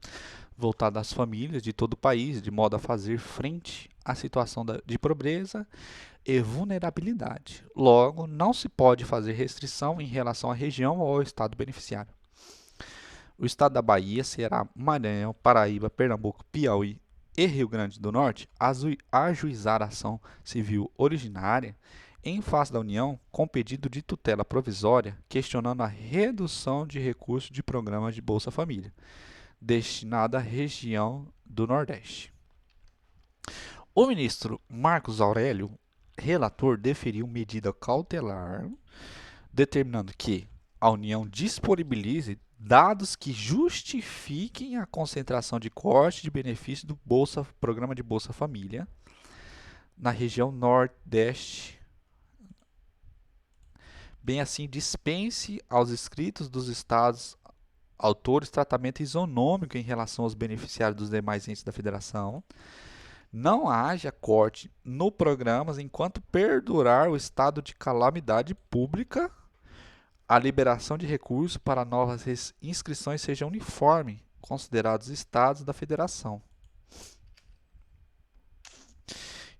voltado às famílias de todo o país, de modo a fazer frente à situação de pobreza e vulnerabilidade. Logo, não se pode fazer restrição em relação à região ou ao estado beneficiário. O estado da Bahia, Ceará, Maranhão, Paraíba, Pernambuco, Piauí e Rio Grande do Norte ajuizar a ação civil originária em face da União com pedido de tutela provisória questionando a redução de recursos de programas de Bolsa Família, destinada à região do Nordeste. O ministro Marcos Aurélio, relator, deferiu medida cautelar, determinando que a União disponibilize dados que justifiquem a concentração de corte de benefício do programa de Bolsa Família na região Nordeste. Bem assim, dispense aos inscritos dos estados autores tratamento isonômico em relação aos beneficiários dos demais entes da federação. Não haja corte no programas enquanto perdurar o estado de calamidade pública. A liberação de recursos para novas inscrições seja uniforme, considerados estados da federação.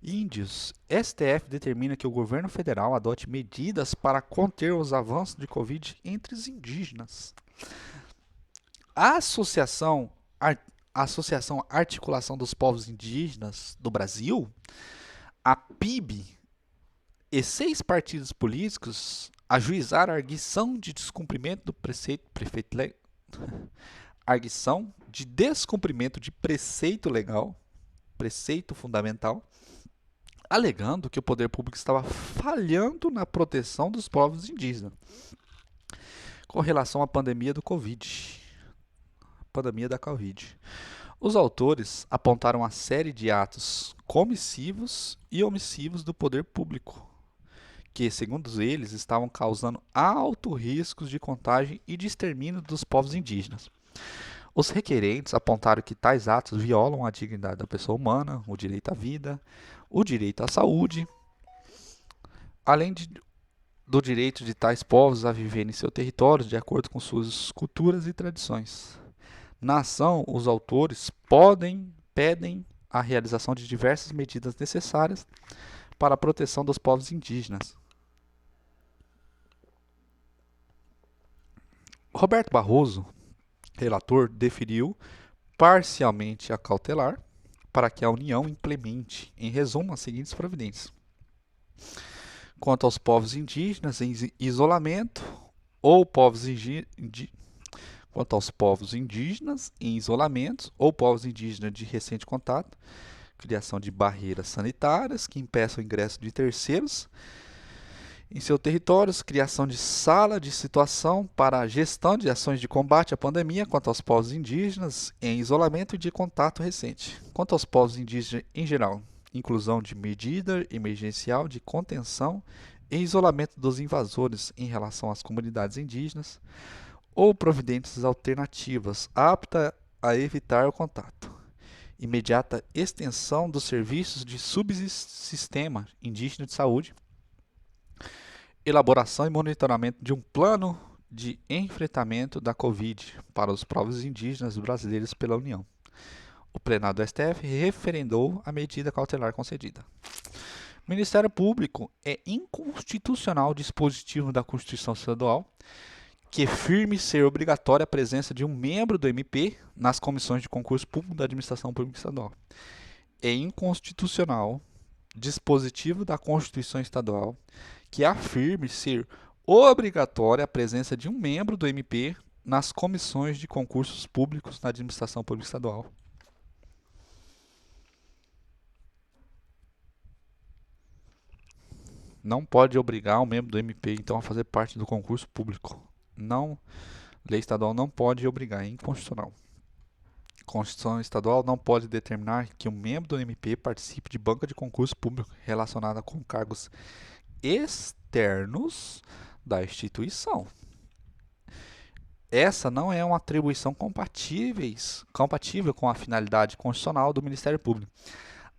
Índios. STF determina que o governo federal adote medidas para conter os avanços de Covid entre os indígenas. A Associação Articulação dos Povos Indígenas do Brasil, a PIB, e 6 partidos políticos ajuizaram a arguição de descumprimento do arguição de descumprimento de preceito legal, preceito fundamental, alegando que o poder público estava falhando na proteção dos povos indígenas com relação à pandemia da Covid. Os autores apontaram uma série de atos comissivos e omissivos do poder público, que, segundo eles, estavam causando alto risco de contágio e de extermínio dos povos indígenas. Os requerentes apontaram que tais atos violam a dignidade da pessoa humana, o direito à vida, o direito à saúde, além do direito de tais povos a viver em seu território de acordo com suas culturas e tradições. Na ação, os autores pedem a realização de diversas medidas necessárias para a proteção dos povos indígenas. Roberto Barroso, relator, deferiu parcialmente a cautelar para que a União implemente, em resumo, as seguintes providências. Quanto aos povos indígenas em isolamento ou povos indígenas em isolamentos ou povos indígenas de recente contato, criação de barreiras sanitárias que impeçam o ingresso de terceiros em seus territórios, criação de sala de situação para a gestão de ações de combate à pandemia quanto aos povos indígenas em isolamento e de contato recente. Quanto aos povos indígenas em geral, inclusão de medida emergencial de contenção e isolamento dos invasores em relação às comunidades indígenas ou providências alternativas aptas a evitar o contato. Imediata extensão dos serviços de subsistema indígena de saúde, elaboração e monitoramento de um plano de enfrentamento da Covid para os povos indígenas brasileiros pela União. O plenário do STF referendou a medida cautelar concedida. O Ministério Público é inconstitucional o dispositivo da Constituição Estadual que firme ser obrigatória a presença de um membro do MP nas comissões de concurso público da Administração Pública Estadual. É inconstitucional dispositivo da Constituição Estadual que afirme ser obrigatória a presença de um membro do MP nas comissões de concursos públicos na Administração Pública Estadual. Não pode obrigar um membro do MP, então, a fazer parte do concurso público. Não, lei estadual não pode obrigar, é inconstitucional. Constituição estadual não pode determinar que um membro do MP participe de banca de concurso público relacionada com cargos externos da instituição. Essa não é uma atribuição compatível com a finalidade constitucional do Ministério Público.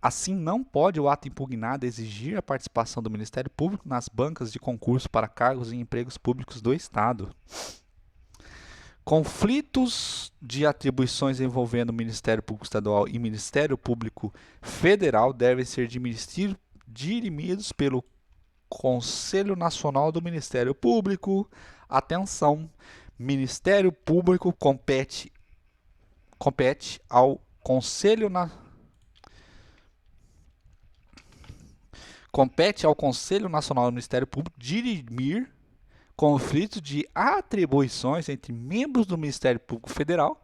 Assim, não pode o ato impugnado exigir a participação do Ministério Público nas bancas de concurso para cargos e empregos públicos do Estado. Conflitos de atribuições envolvendo o Ministério Público Estadual e Ministério Público Federal devem ser dirimidos pelo Conselho Nacional do Ministério Público. Atenção, Ministério Público compete ao Conselho Nacional do Ministério Público dirimir conflitos de atribuições entre membros do Ministério Público Federal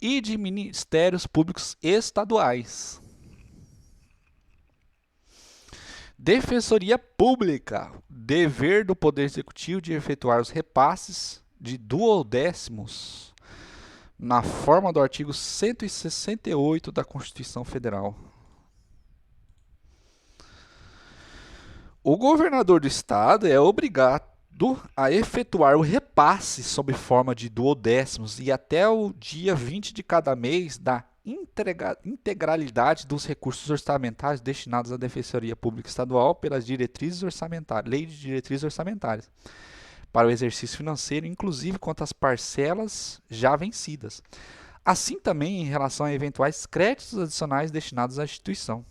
e de ministérios públicos estaduais. Defensoria Pública, dever do Poder Executivo de efetuar os repasses de duodécimos na forma do artigo 168 da Constituição Federal. O governador do estado é obrigado a efetuar o repasse sob forma de duodécimos e até o dia 20 de cada mês da integralidade dos recursos orçamentários destinados à Defensoria Pública Estadual pelas diretrizes orçamentárias, lei de diretrizes orçamentárias, para o exercício financeiro, inclusive quanto às parcelas já vencidas. Assim também em relação a eventuais créditos adicionais destinados à instituição.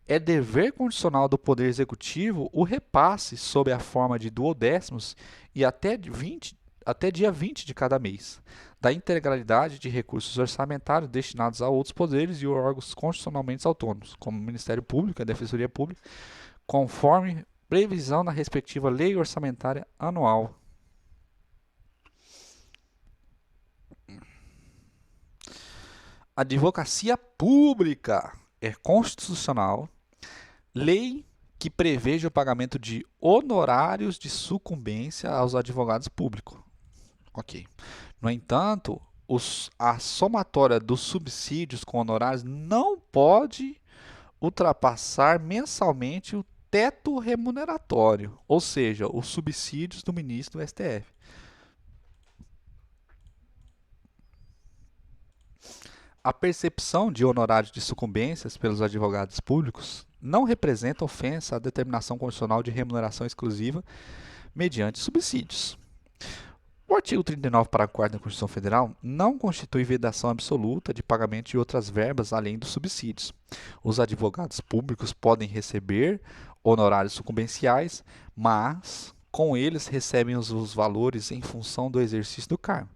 É dever constitucional do Poder Executivo o repasse sob a forma de duodécimos e até dia 20 de cada mês, da integralidade de recursos orçamentários destinados a outros poderes e órgãos constitucionalmente autônomos, como o Ministério Público e a Defensoria Pública, conforme previsão na respectiva lei orçamentária anual. Advocacia Pública é constitucional. Lei que preveja o pagamento de honorários de sucumbência aos advogados públicos. Ok. No entanto, a somatória dos subsídios com honorários não pode ultrapassar mensalmente o teto remuneratório, ou seja, os subsídios do ministro do STF. A percepção de honorários de sucumbências pelos advogados públicos não representa ofensa à determinação constitucional de remuneração exclusiva mediante subsídios. O artigo 39, parágrafo 4 da Constituição Federal não constitui vedação absoluta de pagamento de outras verbas além dos subsídios. Os advogados públicos podem receber honorários sucumbenciais, mas com eles recebem os valores em função do exercício do cargo.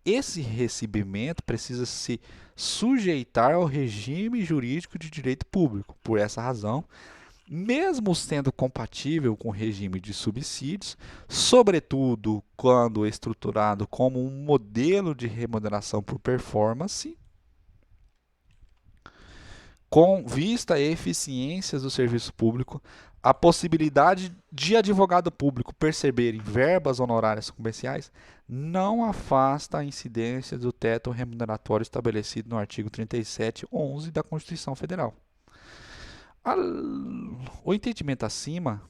Esse recebimento precisa se sujeitar ao regime jurídico de direito público. Por essa razão, mesmo sendo compatível com o regime de subsídios, sobretudo quando estruturado como um modelo de remuneração por performance, com vista à eficiência do serviço público, a possibilidade de advogado público perceberem verbas honorárias comerciais não afasta a incidência do teto remuneratório estabelecido no artigo 37(11) da Constituição Federal. O entendimento acima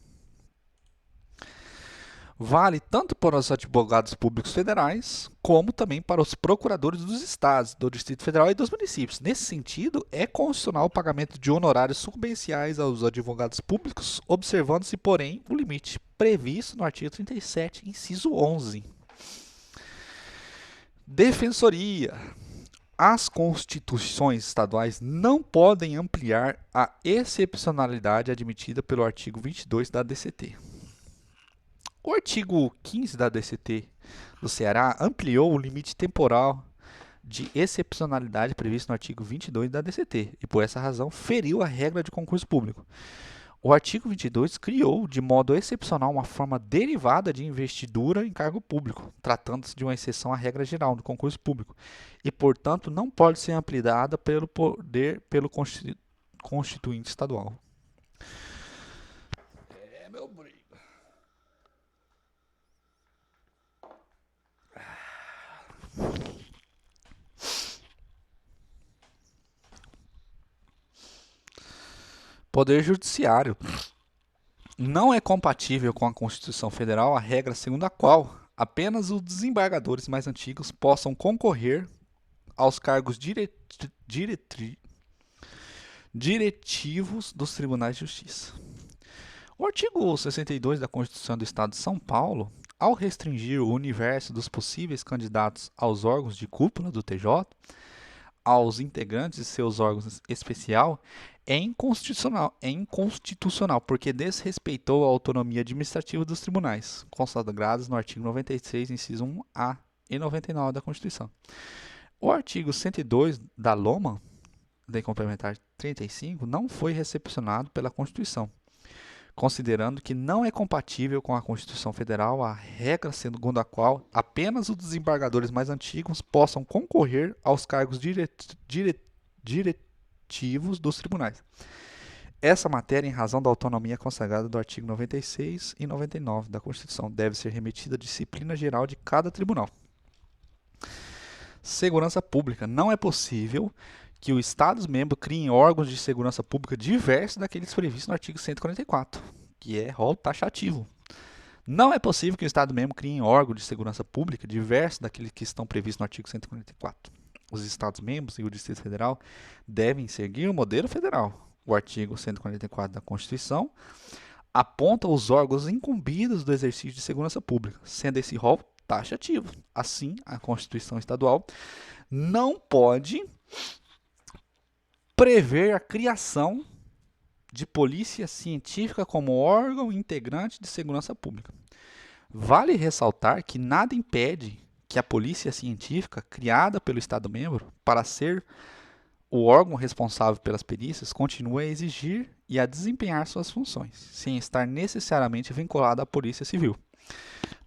vale tanto para os advogados públicos federais, como também para os procuradores dos estados, do Distrito Federal e dos municípios. Nesse sentido, é constitucional o pagamento de honorários sucumbenciais aos advogados públicos, observando-se, porém, o limite previsto no artigo 37, inciso 11. Defensoria. As constituições estaduais não podem ampliar a excepcionalidade admitida pelo artigo 22 da DCT. O artigo 15 da DCT do Ceará ampliou o limite temporal de excepcionalidade previsto no artigo 22 da DCT e, por essa razão, feriu a regra de concurso público. O artigo 22 criou, de modo excepcional, uma forma derivada de investidura em cargo público, tratando-se de uma exceção à regra geral do concurso público, e, portanto, não pode ser ampliada pelo Constituinte estadual. Meu brigo. Poder Judiciário. Não é compatível com a Constituição Federal a regra segundo a qual apenas os desembargadores mais antigos possam concorrer aos cargos diretivos dos tribunais de justiça. O artigo 62 da Constituição do Estado de São Paulo, ao restringir o universo dos possíveis candidatos aos órgãos de cúpula do TJ, aos integrantes de seus órgãos especial, é inconstitucional, porque desrespeitou a autonomia administrativa dos tribunais, consagrados no artigo 96, inciso 1A e 99 da Constituição. O artigo 102 da LOMA, Lei Complementar 35, não foi recepcionado pela Constituição, considerando que não é compatível com a Constituição Federal a regra segundo a qual apenas os desembargadores mais antigos possam concorrer aos cargos diretivos dos tribunais. Essa matéria, em razão da autonomia consagrada do artigo 96 e 99 da Constituição, deve ser remetida à disciplina geral de cada tribunal. Segurança Pública. Não é possível que os Estados-membros criem órgãos de segurança pública diversos daqueles previstos no artigo 144, que é rol taxativo. Não é possível que o Estado-membro crie órgãos de segurança pública diversos daqueles que estão previstos no artigo 144. Os Estados-membros e o Distrito Federal devem seguir o modelo federal. O artigo 144 da Constituição aponta os órgãos incumbidos do exercício de segurança pública, sendo esse rol taxativo. Assim, a Constituição estadual não pode prever a criação de polícia científica como órgão integrante de segurança pública. Vale ressaltar que nada impede que a polícia científica, criada pelo Estado-membro para ser o órgão responsável pelas perícias, continue a exigir e a desempenhar suas funções, sem estar necessariamente vinculada à Polícia Civil.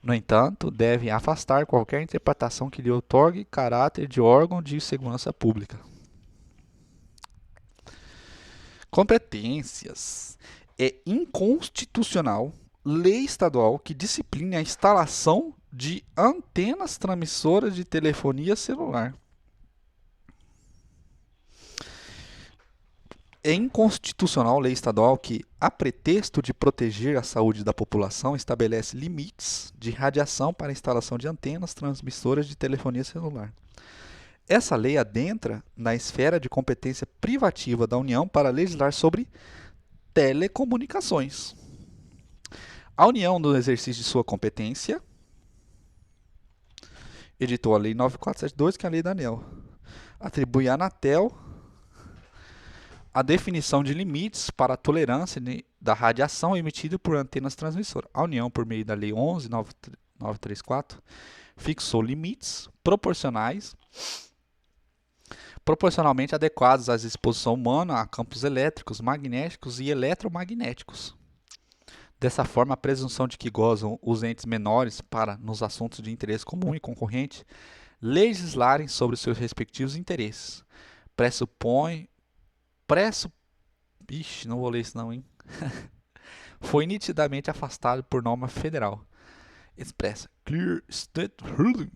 No entanto, deve afastar qualquer interpretação que lhe outorgue caráter de órgão de segurança pública. Competências. É inconstitucional lei estadual que discipline a instalação de antenas transmissoras de telefonia celular. É inconstitucional lei estadual que, a pretexto de proteger a saúde da população, estabelece limites de radiação para a instalação de antenas transmissoras de telefonia celular. Essa lei adentra na esfera de competência privativa da União para legislar sobre telecomunicações. A União, no exercício de sua competência, editou a Lei 9472, que é a Lei da ANEEL. Atribui à Anatel a definição de limites para a tolerância da radiação emitida por antenas transmissoras. A União, por meio da Lei 11.934, fixou limites proporcionalmente adequados à exposição humana a campos elétricos, magnéticos e eletromagnéticos. Dessa forma, a presunção de que gozam os entes menores para, nos assuntos de interesse comum e concorrente, legislarem sobre seus respectivos interesses. Não vou ler isso não, hein? Foi nitidamente afastado por norma federal. Expressa Clear State Ruling.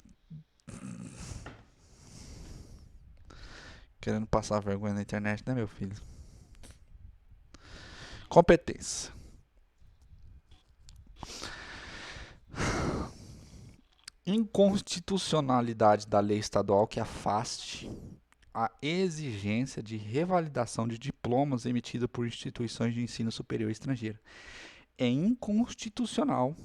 Querendo passar vergonha na internet, né, meu filho? Competência. Inconstitucionalidade da lei estadual que afaste a exigência de revalidação de diplomas emitidos por instituições de ensino superior estrangeiro. É inconstitucional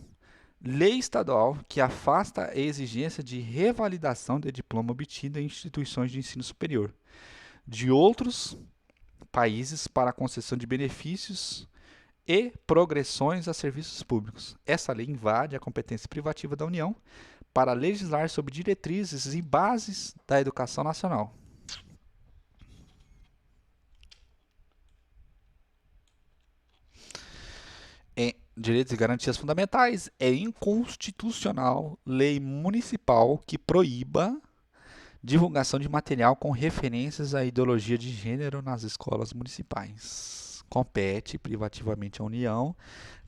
lei estadual que afasta a exigência de revalidação de diploma obtido em instituições de ensino superior de outros países para a concessão de benefícios e progressões a serviços públicos. Essa lei invade a competência privativa da União para legislar sobre diretrizes e bases da educação nacional. Em direitos e garantias fundamentais, é inconstitucional lei municipal que proíba divulgação de material com referências à ideologia de gênero nas escolas municipais. Compete privativamente à União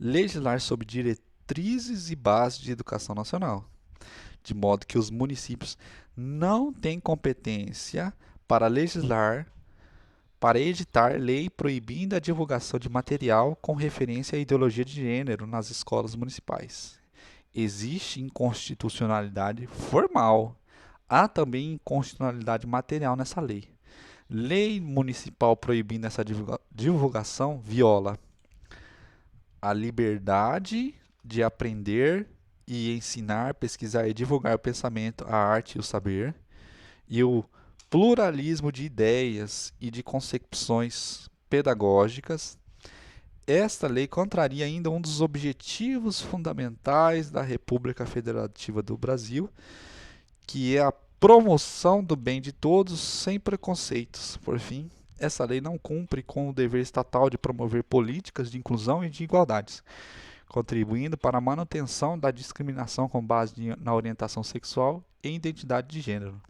legislar sobre diretrizes e bases de educação nacional, de modo que os municípios não têm competência para legislar, para editar lei proibindo a divulgação de material com referência à ideologia de gênero nas escolas municipais. Existe inconstitucionalidade formal. Há também inconstitucionalidade material nessa lei. Lei municipal proibindo essa divulgação viola a liberdade de aprender e ensinar, pesquisar e divulgar o pensamento, a arte e o saber, e o pluralismo de ideias e de concepções pedagógicas. Esta lei contraria ainda um dos objetivos fundamentais da República Federativa do Brasil, que é a promoção do bem de todos sem preconceitos. Por fim, essa lei não cumpre com o dever estatal de promover políticas de inclusão e de igualdades, contribuindo para a manutenção da discriminação com base na orientação sexual e identidade de gênero.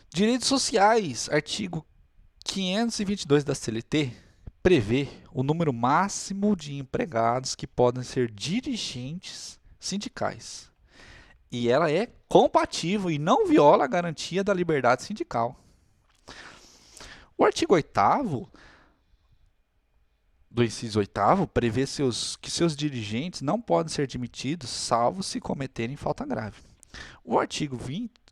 Direitos sociais, artigo 522 da CLT, prevê o número máximo de empregados que podem ser dirigentes sindicais. E ela é compatível e não viola a garantia da liberdade sindical. O artigo 8º do inciso 8º prevê que seus dirigentes não podem ser demitidos, salvo se cometerem falta grave. O artigo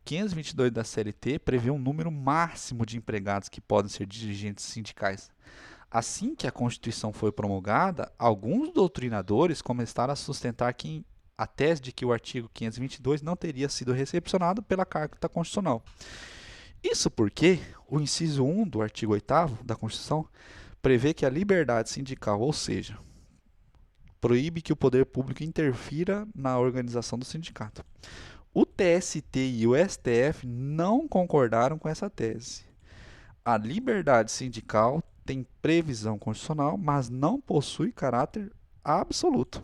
522 da CLT prevê um número máximo de empregados que podem ser dirigentes sindicais. Assim que a Constituição foi promulgada, alguns doutrinadores começaram a sustentar a tese de que o artigo 522 não teria sido recepcionado pela Carta Constitucional. Isso porque o inciso 1 do artigo 8º da Constituição prevê que a liberdade sindical, ou seja, proíbe que o poder público interfira na organização do sindicato. O TST e o STF não concordaram com essa tese. A liberdade sindical tem previsão constitucional, mas não possui caráter absoluto.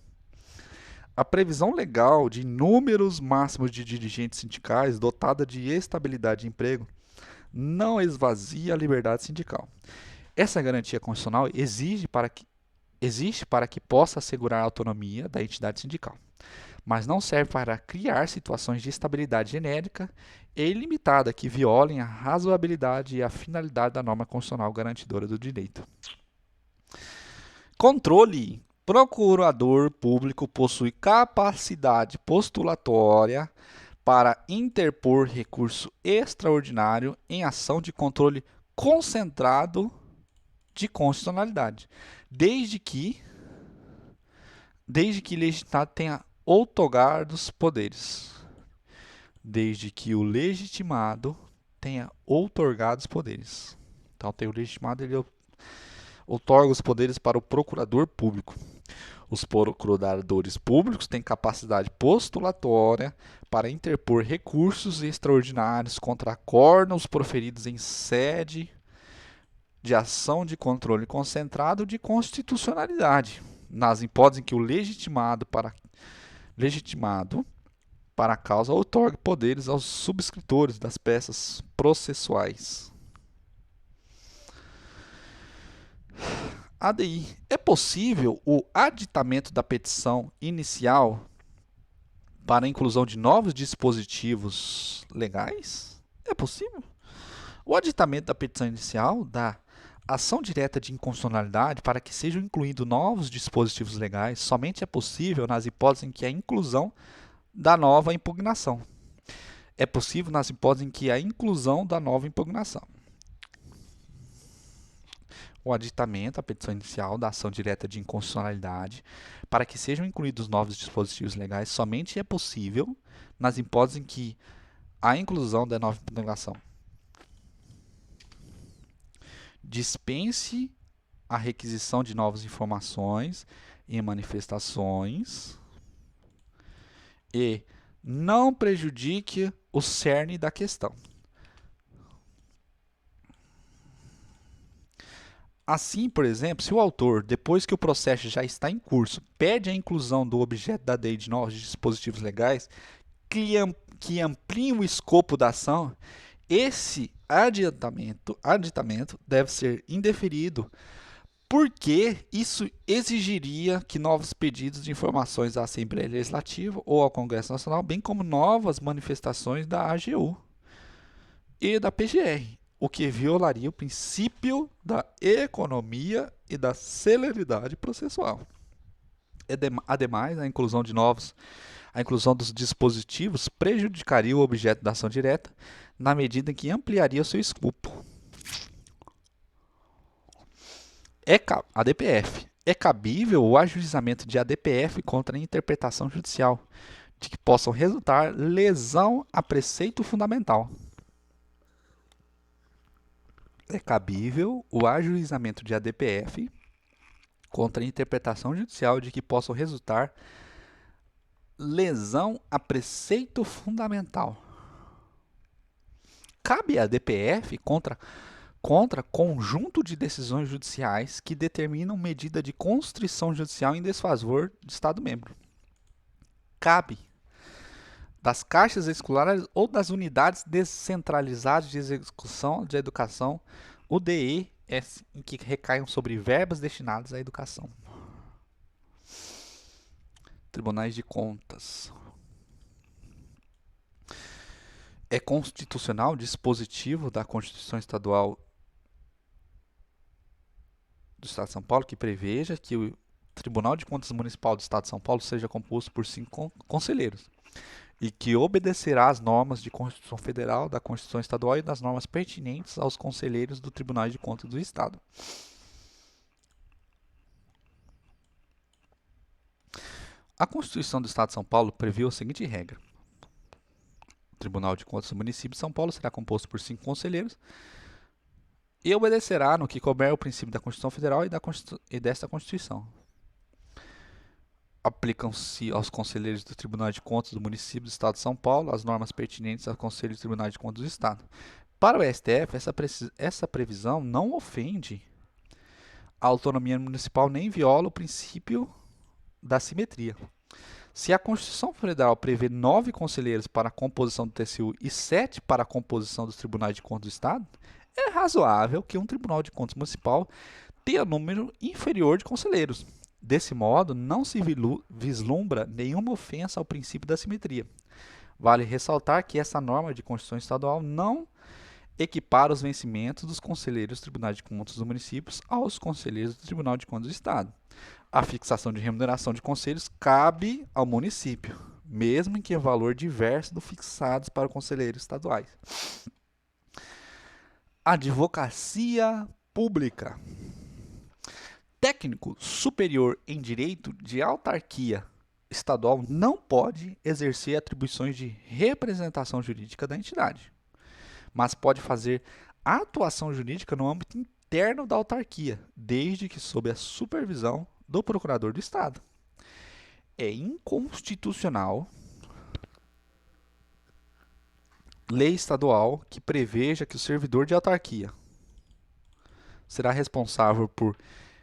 A previsão legal de números máximos de dirigentes sindicais dotada de estabilidade de emprego não esvazia a liberdade sindical. Essa garantia constitucional existe para que possa assegurar a autonomia da entidade sindical, mas não serve para criar situações de estabilidade genérica e ilimitada que violem a razoabilidade e a finalidade da norma constitucional garantidora do direito. Controle. Procurador público possui capacidade postulatória para interpor recurso extraordinário em ação de controle concentrado de constitucionalidade, desde que o legitimado tenha outorgado os poderes. Desde que o legitimado tenha outorgado os poderes. Então, tem o legitimado, ele outorga os poderes para o procurador público. Os procuradores públicos têm capacidade postulatória para interpor recursos extraordinários contra acordos proferidos em sede de ação de controle concentrado de constitucionalidade, nas hipóteses em que o legitimado para a causa outorgue poderes aos subscritores das peças processuais. ADI. É possível o aditamento da petição inicial para a inclusão de novos dispositivos legais? É possível? O aditamento da petição inicial da ação direta de inconstitucionalidade para que sejam incluídos novos dispositivos legais somente é possível nas hipóteses em que a inclusão da nova impugnação. É possível nas hipóteses em que a inclusão da nova impugnação. O aditamento, a petição inicial da ação direta de inconstitucionalidade, para que sejam incluídos novos dispositivos legais, somente é possível nas hipóteses em que a inclusão da nova impugnação dispense a requisição de novas informações e manifestações e não prejudique o cerne da questão. Assim, por exemplo, se o autor, depois que o processo já está em curso, pede a inclusão do objeto da DEI de novos dispositivos legais que ampliem o escopo da ação, esse aditamento deve ser indeferido, porque isso exigiria que novos pedidos de informações à Assembleia Legislativa ou ao Congresso Nacional, bem como novas manifestações da AGU e da PGR, o que violaria o princípio da economia e da celeridade processual. Ademais, a inclusão dos dispositivos prejudicaria o objeto da ação direta, na medida em que ampliaria o seu escopo. ADPF. É cabível o ajuizamento de ADPF contra a interpretação judicial, de que possam resultar lesão a preceito fundamental. É cabível o ajuizamento de ADPF contra a interpretação judicial de que possam resultar lesão a preceito fundamental. Cabe a ADPF contra conjunto de decisões judiciais que determinam medida de constrição judicial em desfavor de Estado-membro. Cabe das caixas escolares ou das unidades descentralizadas de execução de educação, UDE, em que recaiam sobre verbas destinadas à educação. Tribunais de Contas. É constitucional o dispositivo da Constituição Estadual do Estado de São Paulo que preveja que o Tribunal de Contas Municipal do Estado de São Paulo seja composto por 5 conselheiros e que obedecerá às normas de Constituição Federal, da Constituição Estadual e das normas pertinentes aos conselheiros do Tribunal de Contas do Estado. A Constituição do Estado de São Paulo previu a seguinte regra: o Tribunal de Contas do Município de São Paulo será composto por 5 conselheiros e obedecerá no que couber o princípio da Constituição Federal e desta Constituição. Aplicam-se aos conselheiros do Tribunal de Contas do Município do Estado de São Paulo as normas pertinentes aos conselheiros do Tribunal de Contas do Estado. Para o STF, essa previsão não ofende a autonomia municipal nem viola o princípio da simetria. Se a Constituição Federal prevê 9 conselheiros para a composição do TCU e 7 para a composição dos Tribunais de Contas do Estado, é razoável que um Tribunal de Contas Municipal tenha número inferior de conselheiros. Desse modo, não se vislumbra nenhuma ofensa ao princípio da simetria. Vale ressaltar que essa norma de Constituição Estadual não equipara os vencimentos dos conselheiros dos Tribunais de Contas dos municípios aos conselheiros do Tribunal de Contas do Estado. A fixação de remuneração de conselhos cabe ao município, mesmo em que valor diverso do fixados para conselheiros estaduais. Advocacia pública. Técnico superior em direito de autarquia estadual não pode exercer atribuições de representação jurídica da entidade, mas pode fazer atuação jurídica no âmbito interno da autarquia, desde que sob a supervisão do procurador do Estado. É inconstitucional lei estadual que preveja que o servidor de autarquia será responsável por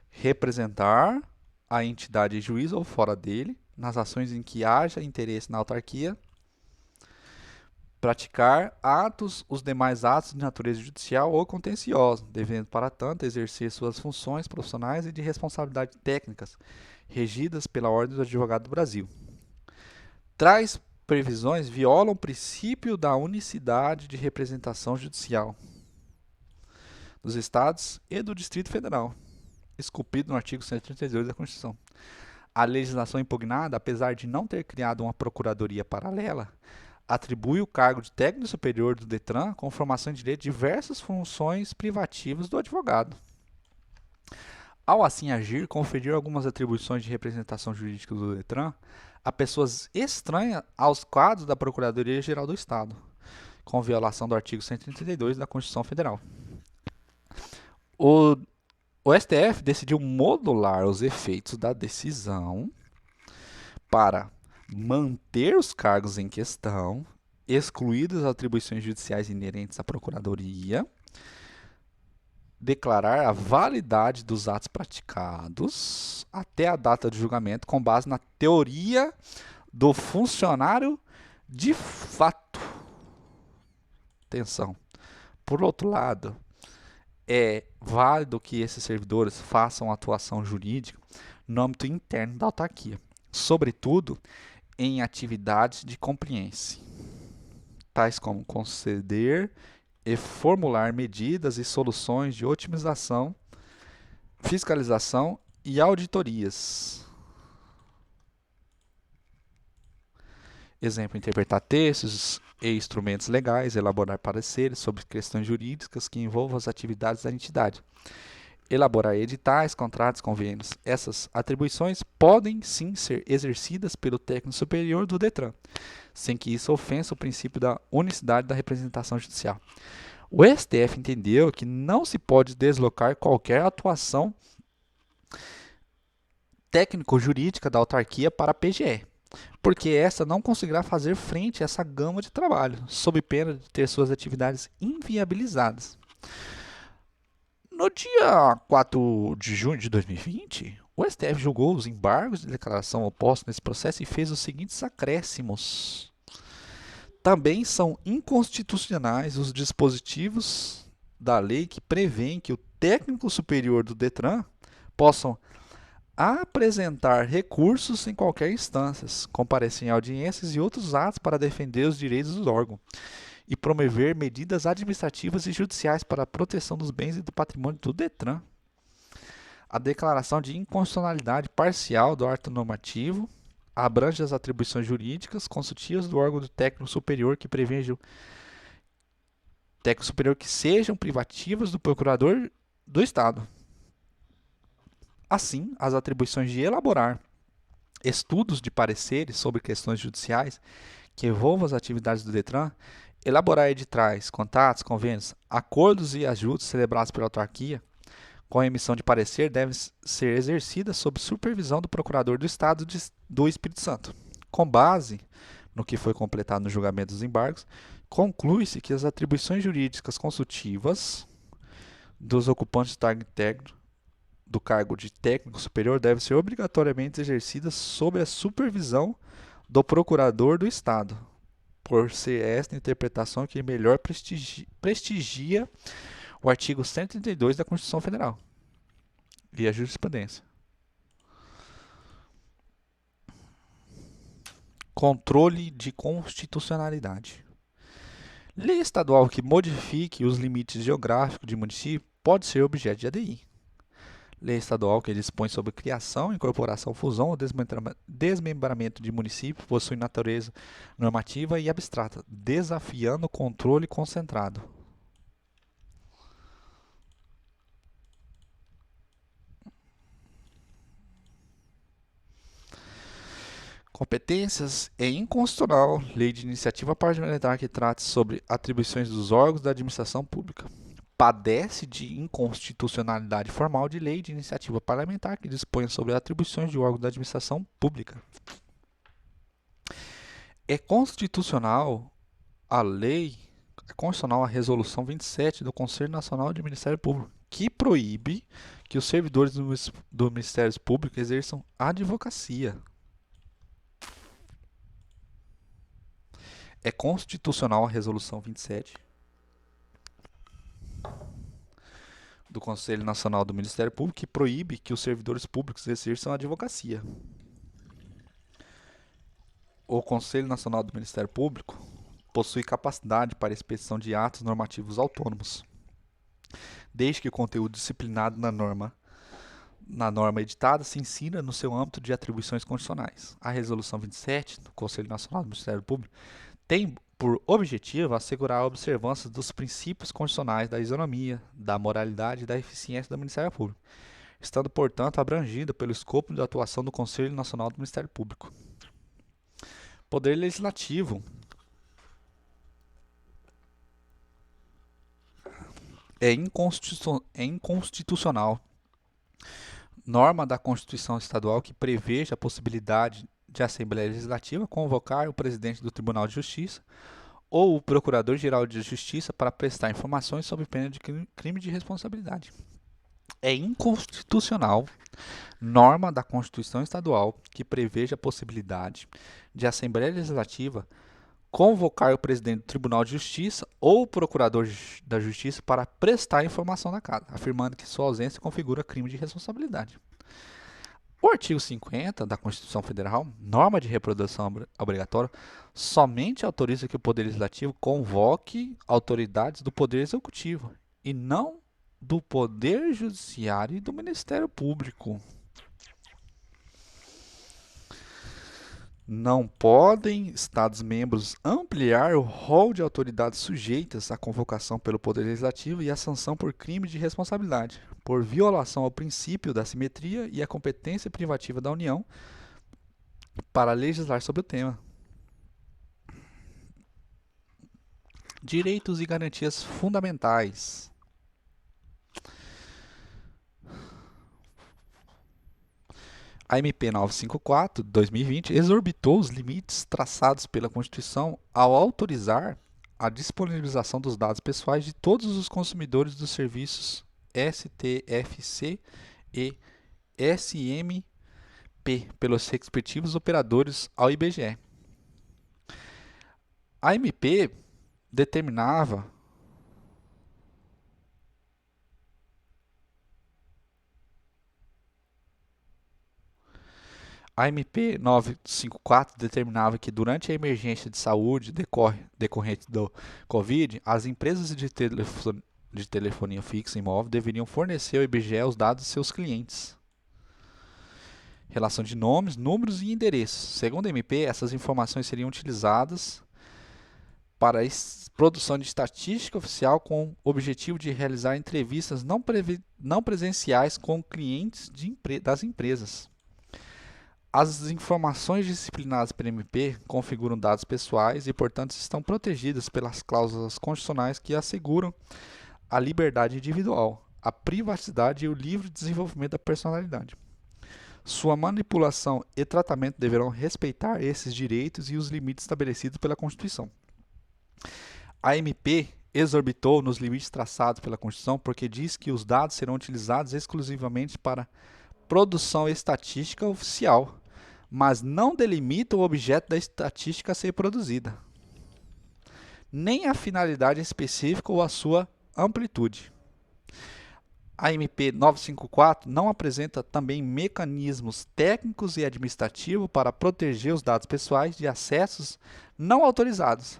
representar a entidade juiz ou fora dele nas ações em que haja interesse na autarquia, praticar os demais atos de natureza judicial ou contenciosa, devendo, para tanto, exercer suas funções profissionais e de responsabilidade técnicas, regidas pela Ordem do Advogado do Brasil. Tais previsões violam o princípio da unicidade de representação judicial dos Estados e do Distrito Federal, esculpido no artigo 132 da Constituição. A legislação impugnada, apesar de não ter criado uma procuradoria paralela, atribui o cargo de técnico superior do DETRAN com formação de direito diversas funções privativas do advogado. Ao assim agir, conferir algumas atribuições de representação jurídica do DETRAN a pessoas estranhas aos quadros da Procuradoria-Geral do Estado, com violação do artigo 132 da Constituição Federal. O STF decidiu modular os efeitos da decisão para manter os cargos em questão, excluídas as atribuições judiciais inerentes à Procuradoria, declarar a validade dos atos praticados até a data de julgamento com base na teoria do funcionário de fato. Atenção. Por outro lado, é válido que esses servidores façam atuação jurídica no âmbito interno da autarquia, sobretudo em atividades de compliance, tais como conceder e formular medidas e soluções de otimização, fiscalização e auditorias. Exemplo, interpretar textos e instrumentos legais, elaborar pareceres sobre questões jurídicas que envolvam as atividades da entidade, elaborar editais, contratos, convênios. Essas atribuições podem sim ser exercidas pelo técnico superior do DETRAN, sem que isso ofensa o princípio da unicidade da representação judicial. O STF entendeu que não se pode deslocar qualquer atuação técnico-jurídica da autarquia para a PGE, porque essa não conseguirá fazer frente a essa gama de trabalho, sob pena de ter suas atividades inviabilizadas. No dia 4 de junho de 2020, o STF julgou os embargos de declaração opostos nesse processo e fez os seguintes acréscimos. Também são inconstitucionais os dispositivos da lei que prevêem que o técnico superior do DETRAN possam apresentar recursos em qualquer instância, comparecer em audiências e outros atos para defender os direitos do órgão e promover medidas administrativas e judiciais para a proteção dos bens e do patrimônio do DETRAN. A declaração de inconstitucionalidade parcial do ato normativo abrange as atribuições jurídicas consultivas do órgão do técnico superior que prevejam técnico superior que sejam privativas do procurador do Estado. Assim, as atribuições de elaborar estudos de pareceres sobre questões judiciais que envolvam as atividades do DETRAN, elaborar editais, contatos, convênios, acordos e ajudos celebrados pela autarquia, com a emissão de parecer, devem ser exercidas sob supervisão do Procurador do Estado do Espírito Santo. Com base no que foi completado no julgamento dos embargos, conclui-se que as atribuições jurídicas consultivas dos ocupantes do cargo de técnico superior devem ser obrigatoriamente exercidas sob a supervisão do Procurador do Estado, por ser esta interpretação que melhor prestigia o artigo 132 da Constituição Federal e a jurisprudência. Controle de constitucionalidade. Lei estadual que modifique os limites geográficos de município pode ser objeto de ADI. Lei estadual que dispõe sobre criação, incorporação, fusão ou desmembramento de município possui natureza normativa e abstrata, desafiando o controle concentrado. Competências é inconstitucional lei de iniciativa parlamentar que trata sobre atribuições dos órgãos da administração pública. Padece de inconstitucionalidade formal de lei de iniciativa parlamentar que dispõe sobre atribuições de órgãos da administração pública. É constitucional a resolução 27 do Conselho Nacional de Ministério Público, que proíbe que os servidores do Ministério Público exerçam advocacia. É constitucional a resolução 27 do Conselho Nacional do Ministério Público, que proíbe que os servidores públicos exerçam a advocacia. O Conselho Nacional do Ministério Público possui capacidade para expedição de atos normativos autônomos, desde que o conteúdo disciplinado na norma editada se insira no seu âmbito de atribuições constitucionais. A Resolução 27 do Conselho Nacional do Ministério Público tem por objetivo assegurar a observância dos princípios constitucionais da isonomia, da moralidade e da eficiência do Ministério Público, estando, portanto, abrangida pelo escopo de atuação do Conselho Nacional do Ministério Público. Poder Legislativo é inconstitucional. Norma da Constituição Estadual que preveja a possibilidade de a Assembleia Legislativa convocar o presidente do Tribunal de Justiça ou o Procurador-Geral de Justiça para prestar informações sob pena de crime de responsabilidade. É inconstitucional norma da Constituição Estadual que preveja a possibilidade de a Assembleia Legislativa convocar o presidente do Tribunal de Justiça ou o Procurador da Justiça para prestar informação na casa, afirmando que sua ausência configura crime de responsabilidade. O artigo 50 da Constituição Federal, norma de reprodução obrigatória, somente autoriza que o Poder Legislativo convoque autoridades do Poder Executivo e não do Poder Judiciário e do Ministério Público. Não podem Estados-membros ampliar o rol de autoridades sujeitas à convocação pelo Poder Legislativo e à sanção por crime de responsabilidade, por violação ao princípio da simetria e à competência privativa da União para legislar sobre o tema. Direitos e garantias fundamentais. A MP 954, de 2020, exorbitou os limites traçados pela Constituição ao autorizar a disponibilização dos dados pessoais de todos os consumidores dos serviços STFC e SMP pelos respectivos operadores ao IBGE. A MP determinava A MP 954 determinava que durante a emergência de saúde decorrente do Covid, as empresas de telefonia fixa e móvel deveriam fornecer ao IBGE os dados de seus clientes. Relação de nomes, números e endereços. Segundo a MP, essas informações seriam utilizadas para a produção de estatística oficial com o objetivo de realizar entrevistas não presenciais com clientes das empresas. As informações disciplinadas pela MP configuram dados pessoais e, portanto, estão protegidas pelas cláusulas constitucionais que asseguram a liberdade individual, a privacidade e o livre desenvolvimento da personalidade. Sua manipulação e tratamento deverão respeitar esses direitos e os limites estabelecidos pela Constituição. A MP exorbitou nos limites traçados pela Constituição porque diz que os dados serão utilizados exclusivamente para produção estatística oficial, mas não delimita o objeto da estatística a ser produzida, nem a finalidade específica ou a sua amplitude. A MP 954 não apresenta também mecanismos técnicos e administrativos para proteger os dados pessoais de acessos não autorizados,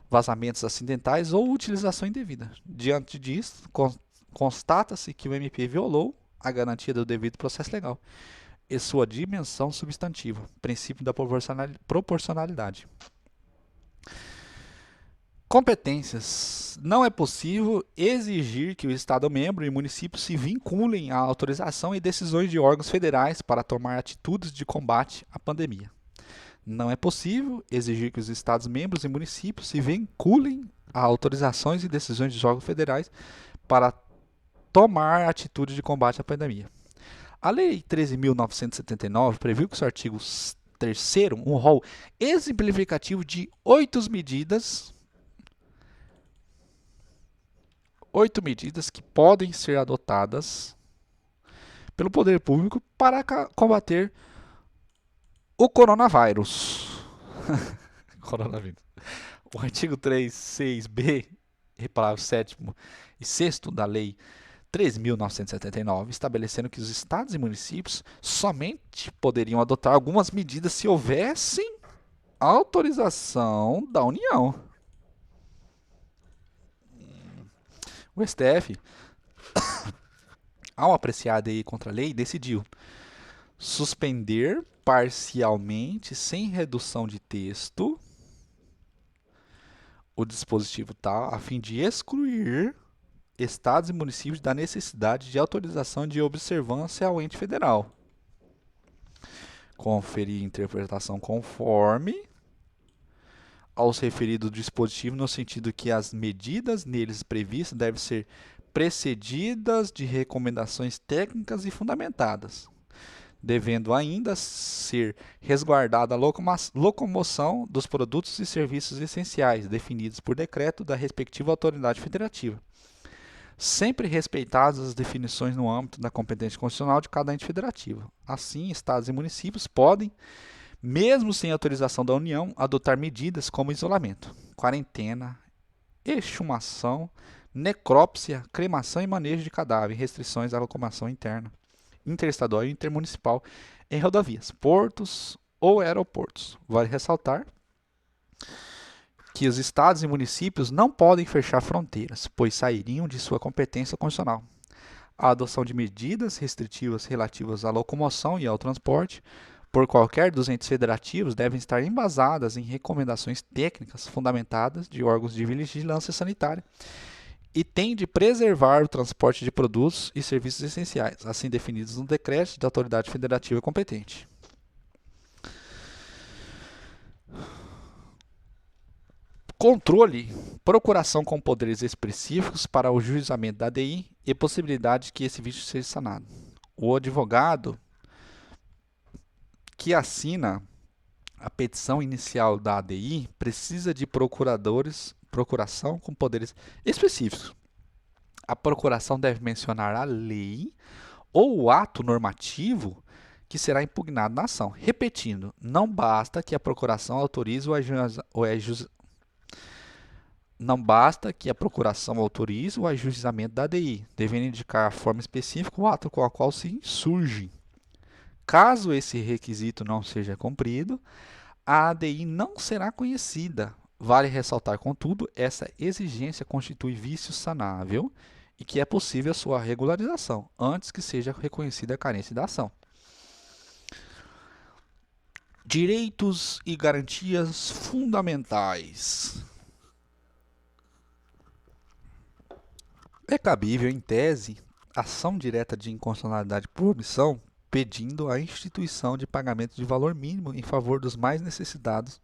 vazamentos acidentais ou utilização indevida. Diante disso, constata-se que o MP violou a garantia do devido processo legal e sua dimensão substantiva, princípio da proporcionalidade. Competências. Não é possível exigir que o Estado-membro e o município se vinculem à autorização e decisões de órgãos federais para tomar atitudes de combate à pandemia. Não é possível exigir que os Estados-membros e municípios se vinculem a autorizações e decisões de órgãos federais para tomar atitudes de combate à pandemia. A Lei 13.979 previu que o artigo 3º, um rol exemplificativo de 8 medidas que podem ser adotadas pelo poder público para combater o coronavírus. Coronavírus. O artigo 3, 6b, parágrafo 7º e 6º da Lei 13.979, estabelecendo que os estados e municípios somente poderiam adotar algumas medidas se houvessem autorização da União. O STF, ao apreciar a ADI contra a lei, decidiu suspender parcialmente, sem redução de texto, o dispositivo tal, a fim de excluir estados e municípios da necessidade de autorização de observância ao ente federal. Conferir interpretação conforme aos referidos dispositivos, no sentido que as medidas neles previstas devem ser precedidas de recomendações técnicas e fundamentadas, devendo ainda ser resguardada a locomoção dos produtos e serviços essenciais, definidos por decreto da respectiva autoridade federativa, sempre respeitadas as definições no âmbito da competência constitucional de cada ente federativo. Assim, estados e municípios podem, mesmo sem autorização da União, adotar medidas como isolamento, quarentena, exumação, necrópsia, cremação e manejo de cadáver, restrições à locomoção interna, interestadual e intermunicipal em rodovias, portos ou aeroportos. Vale ressaltar que os estados e municípios não podem fechar fronteiras, pois sairiam de sua competência constitucional. A adoção de medidas restritivas relativas à locomoção e ao transporte por qualquer dos entes federativos devem estar embasadas em recomendações técnicas fundamentadas de órgãos de vigilância sanitária e têm de preservar o transporte de produtos e serviços essenciais, assim definidos no decreto da autoridade federativa competente. Controle, procuração com poderes específicos para o juizamento da ADI e possibilidade de que esse vício seja sanado. O advogado que assina a petição inicial da ADI precisa de procuração com poderes específicos. A procuração deve mencionar a lei ou o ato normativo que será impugnado na ação. Repetindo, não basta que a procuração autorize o ajuizamento da ADI, devendo indicar a forma específica o ato com a qual se insurge. Caso esse requisito não seja cumprido, a ADI não será conhecida. Vale ressaltar, contudo, essa exigência constitui vício sanável e que é possível a sua regularização, antes que seja reconhecida a carência da ação. Direitos e garantias fundamentais. É cabível, em tese, ação direta de inconstitucionalidade por omissão, pedindo a instituição de pagamento de valor mínimo em favor dos mais necessitados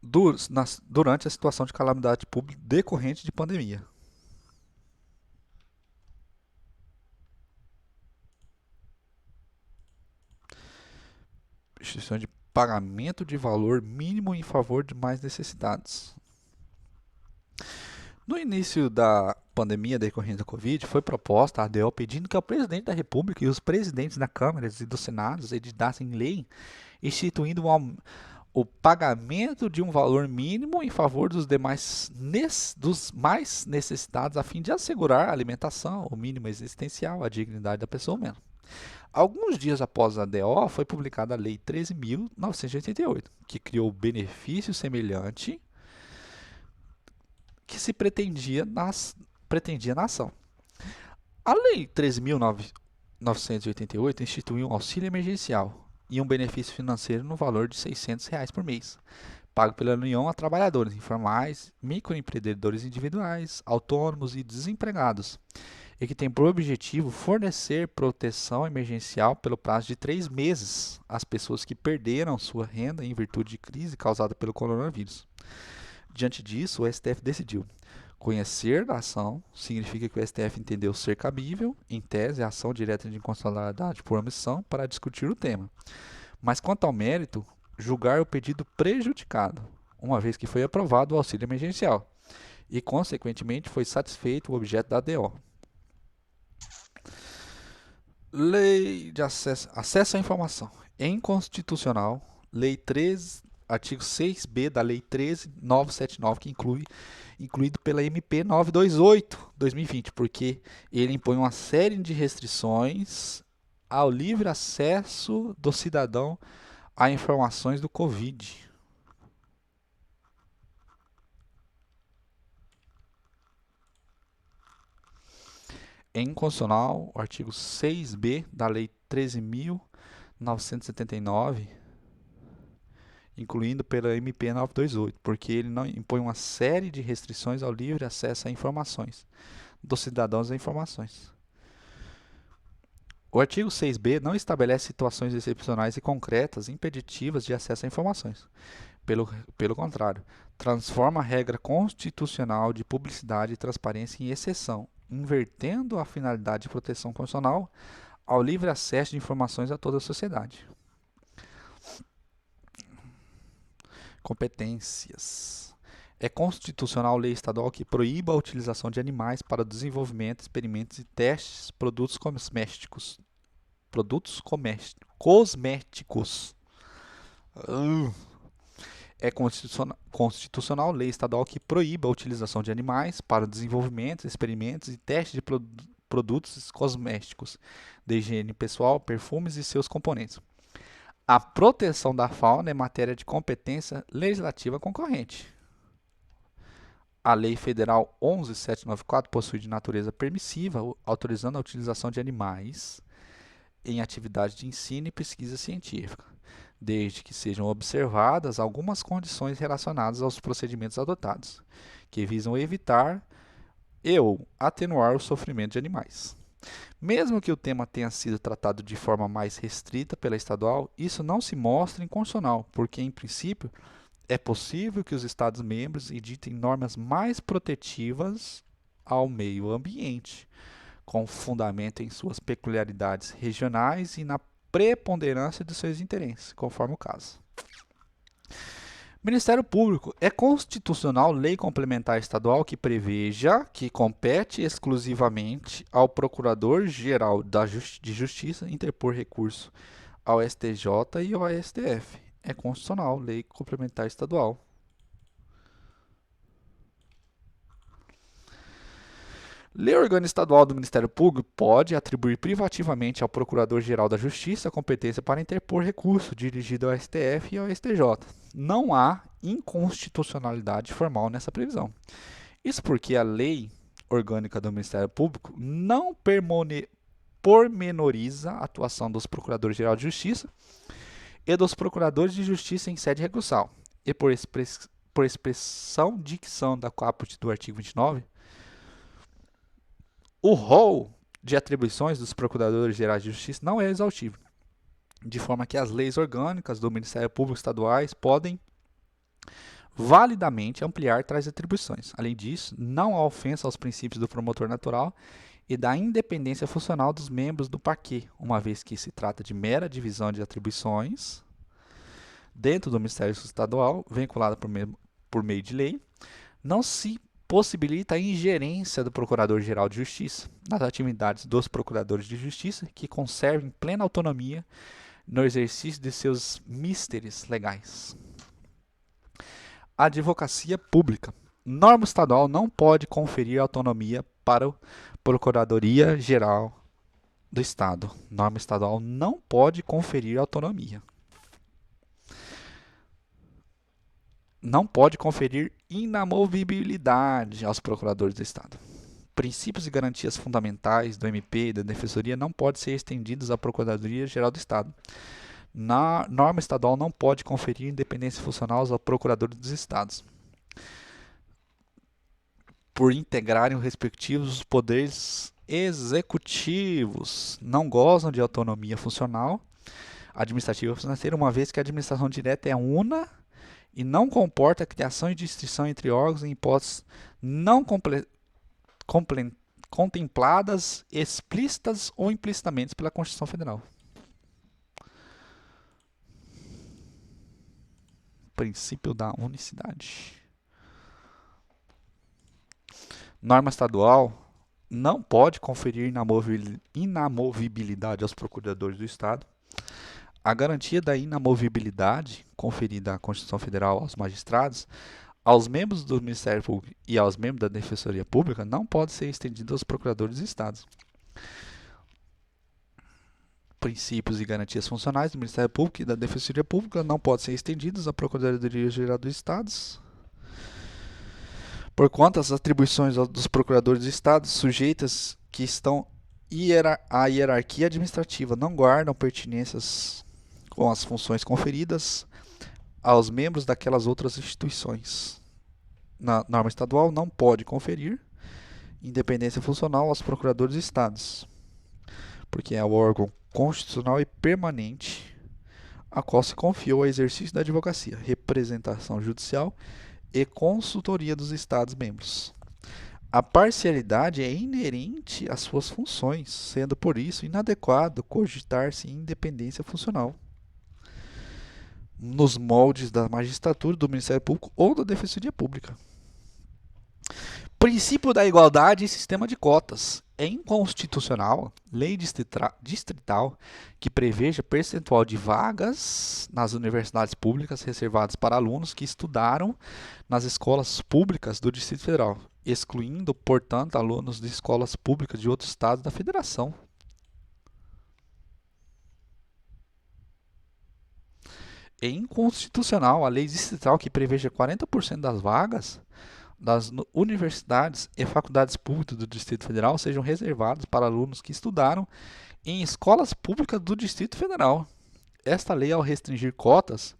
durante a situação de calamidade pública decorrente de pandemia. Instituição de pagamento de valor mínimo em favor de mais necessitados. No início da pandemia decorrente da Covid, foi proposta a ADO pedindo que o presidente da República e os presidentes da Câmara e do Senado editassem lei instituindo o pagamento de um valor mínimo em favor dos mais necessitados, a fim de assegurar a alimentação, o mínimo existencial, a dignidade da pessoa humana. Alguns dias após a ADO, foi publicada a Lei 13.988, que criou benefício semelhante que se pretendia na ação. A Lei 13.988 instituiu um auxílio emergencial e um benefício financeiro no valor de R$ 600 reais por mês, pago pela União a trabalhadores informais, microempreendedores individuais, autônomos e desempregados, e que tem por objetivo fornecer proteção emergencial pelo prazo de 3 meses às pessoas que perderam sua renda em virtude de crise causada pelo coronavírus. Diante disso, o STF decidiu: conhecer da ação significa que o STF entendeu ser cabível, em tese, a ação direta de inconstitucionalidade por omissão para discutir o tema. Mas quanto ao mérito, julgar o pedido prejudicado, uma vez que foi aprovado o auxílio emergencial e, consequentemente, foi satisfeito o objeto da DO. Lei de acesso à informação. É inconstitucional, Lei 13, artigo 6b da Lei 13.979, que incluído pela MP 928/2020, porque ele impõe uma série de restrições ao livre acesso do cidadão a informações do Covid. É inconstitucional o artigo 6b da Lei 13.979, incluindo pela MP 928, porque ele não impõe uma série de restrições ao livre acesso a informações dos cidadãos a informações. O artigo 6b não estabelece situações excepcionais e concretas impeditivas de acesso a informações. Pelo contrário, transforma a regra constitucional de publicidade e transparência em exceção, invertendo a finalidade de proteção constitucional ao livre acesso de informações a toda a sociedade. Competências. É constitucional lei estadual que proíba a utilização de animais para o desenvolvimento, experimentos e testes de produtos cosméticos. É constitucional lei estadual que proíba a utilização de animais para o desenvolvimento, experimentos e testes de produtos cosméticos, de higiene pessoal, perfumes e seus componentes. A proteção da fauna é matéria de competência legislativa concorrente. A Lei Federal 11.794 possui de natureza permissiva, autorizando a utilização de animais em atividade de ensino e pesquisa científica, desde que sejam observadas algumas condições relacionadas aos procedimentos adotados, que visam evitar ou atenuar o sofrimento de animais. Mesmo que o tema tenha sido tratado de forma mais restrita pela estadual, isso não se mostra inconstitucional, porque, em princípio, é possível que os Estados-membros editem normas mais protetivas ao meio ambiente, com fundamento em suas peculiaridades regionais e na preponderância de seus interesses, conforme o caso. Ministério Público. É constitucional lei complementar estadual que preveja que compete exclusivamente ao Procurador-Geral de Justiça interpor recurso ao STJ e ao STF. É constitucional lei complementar estadual. Lei orgânica estadual do Ministério Público pode atribuir privativamente ao Procurador-Geral da Justiça a competência para interpor recurso dirigido ao STF e ao STJ. Não há inconstitucionalidade formal nessa previsão. Isso porque a lei orgânica do Ministério Público não pormenoriza a atuação dos Procuradores-Geral de Justiça e dos Procuradores de Justiça em sede recursal. E por expressão dicção da caput do artigo 29, o rol de atribuições dos Procuradores-Gerais de Justiça não é exaustivo, de forma que as leis orgânicas do Ministério Público estaduais podem validamente ampliar tais atribuições. Além disso, não há ofensa aos princípios do promotor natural e da independência funcional dos membros do parquê, uma vez que se trata de mera divisão de atribuições dentro do Ministério Estadual, vinculada por meio de lei, não se possibilita a ingerência do Procurador-Geral de Justiça nas atividades dos Procuradores de Justiça, que conservem plena autonomia no exercício de seus místeres legais. Advocacia Pública. Norma estadual não pode conferir autonomia para a Procuradoria-Geral do Estado. Norma estadual não pode conferir autonomia. Não pode conferir inamovibilidade aos procuradores do Estado. Princípios e garantias fundamentais do MP e da Defensoria não podem ser estendidos à Procuradoria-Geral do Estado. Na norma estadual não pode conferir independência funcional aos procuradores dos estados, por integrarem os respectivos poderes executivos. Não gozam de autonomia funcional, administrativa ou financeira, uma vez que a administração direta é una e não comporta a criação e distinção entre órgãos em hipóteses não contempladas explícitas ou implicitamente pela Constituição Federal. Princípio da unicidade. Norma estadual não pode conferir inamovibilidade aos procuradores do Estado. A garantia da inamovibilidade conferida à Constituição Federal aos magistrados, aos membros do Ministério Público e aos membros da Defensoria Pública não pode ser estendida aos procuradores dos Estados. Princípios e garantias funcionais do Ministério Público e da Defensoria Pública não podem ser estendidos à Procuradoria-Geral dos Estados. Porquanto as atribuições dos procuradores dos Estados sujeitas que estão à hierarquia administrativa não guardam pertinências com as funções conferidas aos membros daquelas outras instituições. Na norma estadual não pode conferir independência funcional aos procuradores dos Estados, porque é o órgão constitucional e permanente a qual se confiou o exercício da advocacia, representação judicial e consultoria dos Estados-membros. A parcialidade é inerente às suas funções, sendo por isso inadequado cogitar-se independência funcional nos moldes da magistratura, do Ministério Público ou da Defensoria Pública. Princípio da igualdade e sistema de cotas. É inconstitucional lei distrital que preveja percentual de vagas nas universidades públicas reservadas para alunos que estudaram nas escolas públicas do Distrito Federal, excluindo, portanto, alunos de escolas públicas de outros estados da Federação. É inconstitucional a lei distrital que preveja 40% das vagas das universidades e faculdades públicas do Distrito Federal sejam reservadas para alunos que estudaram em escolas públicas do Distrito Federal. Esta lei, ao restringir cotas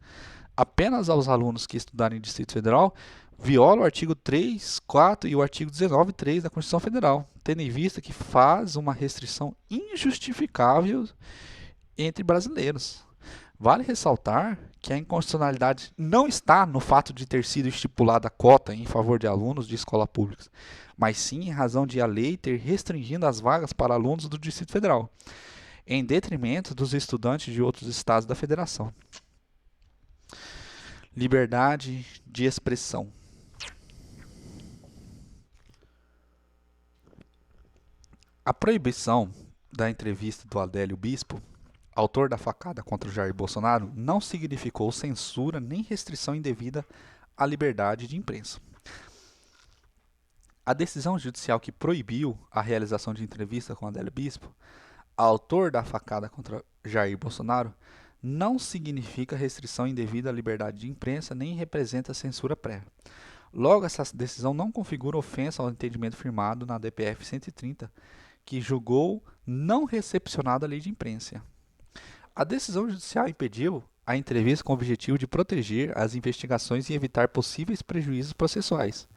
apenas aos alunos que estudarem em Distrito Federal, viola o artigo 3, 4 e o artigo 19, 3 da Constituição Federal, tendo em vista que faz uma restrição injustificável entre brasileiros. Vale ressaltar que a inconstitucionalidade não está no fato de ter sido estipulada a cota em favor de alunos de escola públicas, mas sim em razão de a lei ter restringido as vagas para alunos do Distrito Federal, em detrimento dos estudantes de outros estados da Federação. Liberdade de expressão. A proibição da entrevista do Adélio Bispo, autor da facada contra o Jair Bolsonaro, não significou censura nem restrição indevida à liberdade de imprensa. A decisão judicial que proibiu a realização de entrevista com Adélio Bispo, autor da facada contra Jair Bolsonaro, não significa restrição indevida à liberdade de imprensa nem representa censura prévia. Logo, essa decisão não configura ofensa ao entendimento firmado na DPF 130, que julgou não recepcionada a lei de imprensa. A decisão judicial impediu a entrevista com o objetivo de proteger as investigações e evitar possíveis prejuízos processuais,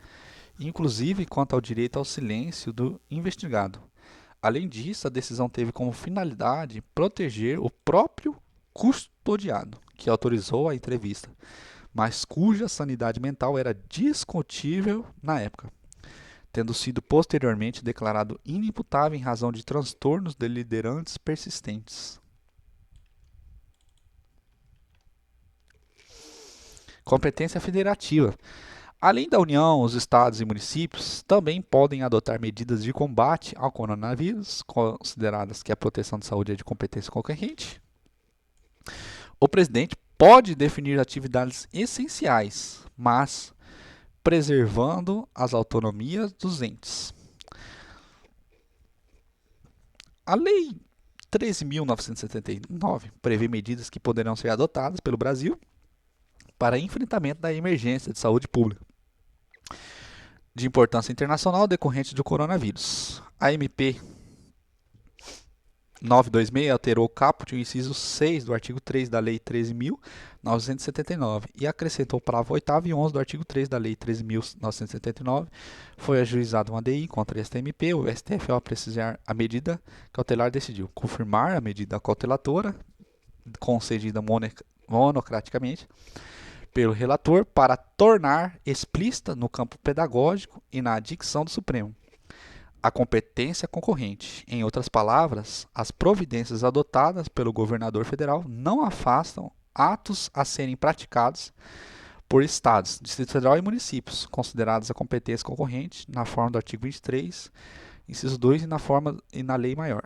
inclusive quanto ao direito ao silêncio do investigado. Além disso, a decisão teve como finalidade proteger o próprio custodiado, que autorizou a entrevista, mas cuja sanidade mental era discutível na época, tendo sido posteriormente declarado inimputável em razão de transtornos delirantes persistentes. Competência federativa. Além da União, os estados e municípios também podem adotar medidas de combate ao coronavírus, consideradas que a proteção de saúde é de competência concorrente. O presidente pode definir atividades essenciais, mas preservando as autonomias dos entes. A Lei 13.979 prevê medidas que poderão ser adotadas pelo Brasil para enfrentamento da emergência de saúde pública. de importância internacional decorrente do coronavírus. A MP 926 alterou o caput, o inciso 6 do artigo 3 da Lei 13.979 e acrescentou o parágrafo 8º e 11 do artigo 3 da Lei 13.979. Foi ajuizada uma ADI contra esta MP. O STF, ao apreciar a medida cautelar, decidiu confirmar a medida cautelatora concedida monocraticamente pelo relator para tornar explícita no campo pedagógico e na dicção do Supremo a competência concorrente. Em outras palavras, as providências adotadas pelo governador federal não afastam atos a serem praticados por estados, Distrito Federal e municípios, considerados a competência concorrente na forma do artigo 23, inciso 2 e na lei maior.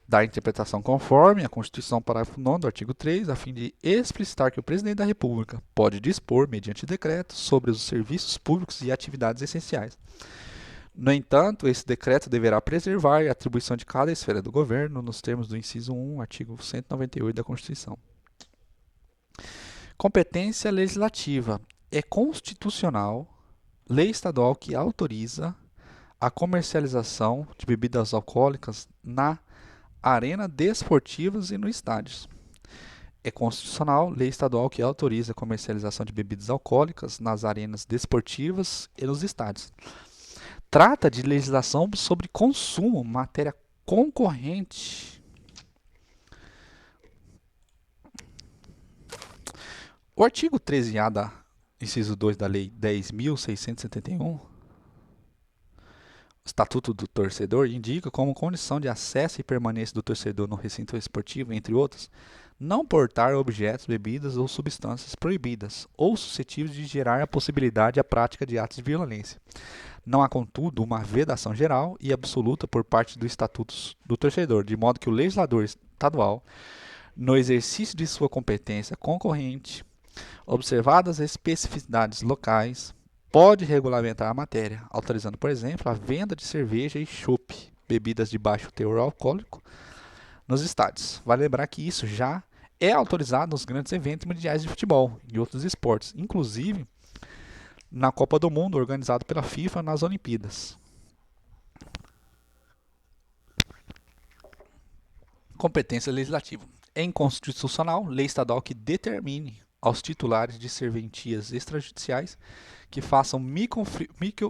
Da interpretação conforme a Constituição, parágrafo 9 do artigo 3, a fim de explicitar que o presidente da República pode dispor, mediante decreto, sobre os serviços públicos e atividades essenciais. No entanto, esse decreto deverá preservar a atribuição de cada esfera do governo nos termos do inciso 1, artigo 198 da Constituição. Competência legislativa. É constitucional, lei estadual que autoriza a comercialização de bebidas alcoólicas na arena desportivas e nos estádios. É constitucional, lei estadual que autoriza a comercialização de bebidas alcoólicas nas arenas desportivas e nos estádios. Trata de legislação sobre consumo, matéria concorrente. O artigo 13A da inciso 2 da Lei 10.671, Estatuto do Torcedor, indica como condição de acesso e permanência do torcedor no recinto esportivo, entre outros, não portar objetos, bebidas ou substâncias proibidas ou suscetíveis de gerar a possibilidade à prática de atos de violência. Não há, contudo, uma vedação geral e absoluta por parte do Estatuto do Torcedor, de modo que o legislador estadual, no exercício de sua competência concorrente, observadas as especificidades locais, pode regulamentar a matéria, autorizando, por exemplo, a venda de cerveja e chopp, bebidas de baixo teor alcoólico, nos estádios. Vale lembrar que isso já é autorizado nos grandes eventos mundiais de futebol e outros esportes, inclusive na Copa do Mundo, organizado pela FIFA nas Olimpíadas. Competência legislativa. É inconstitucional lei estadual que determine aos titulares de serventias extrajudiciais que façam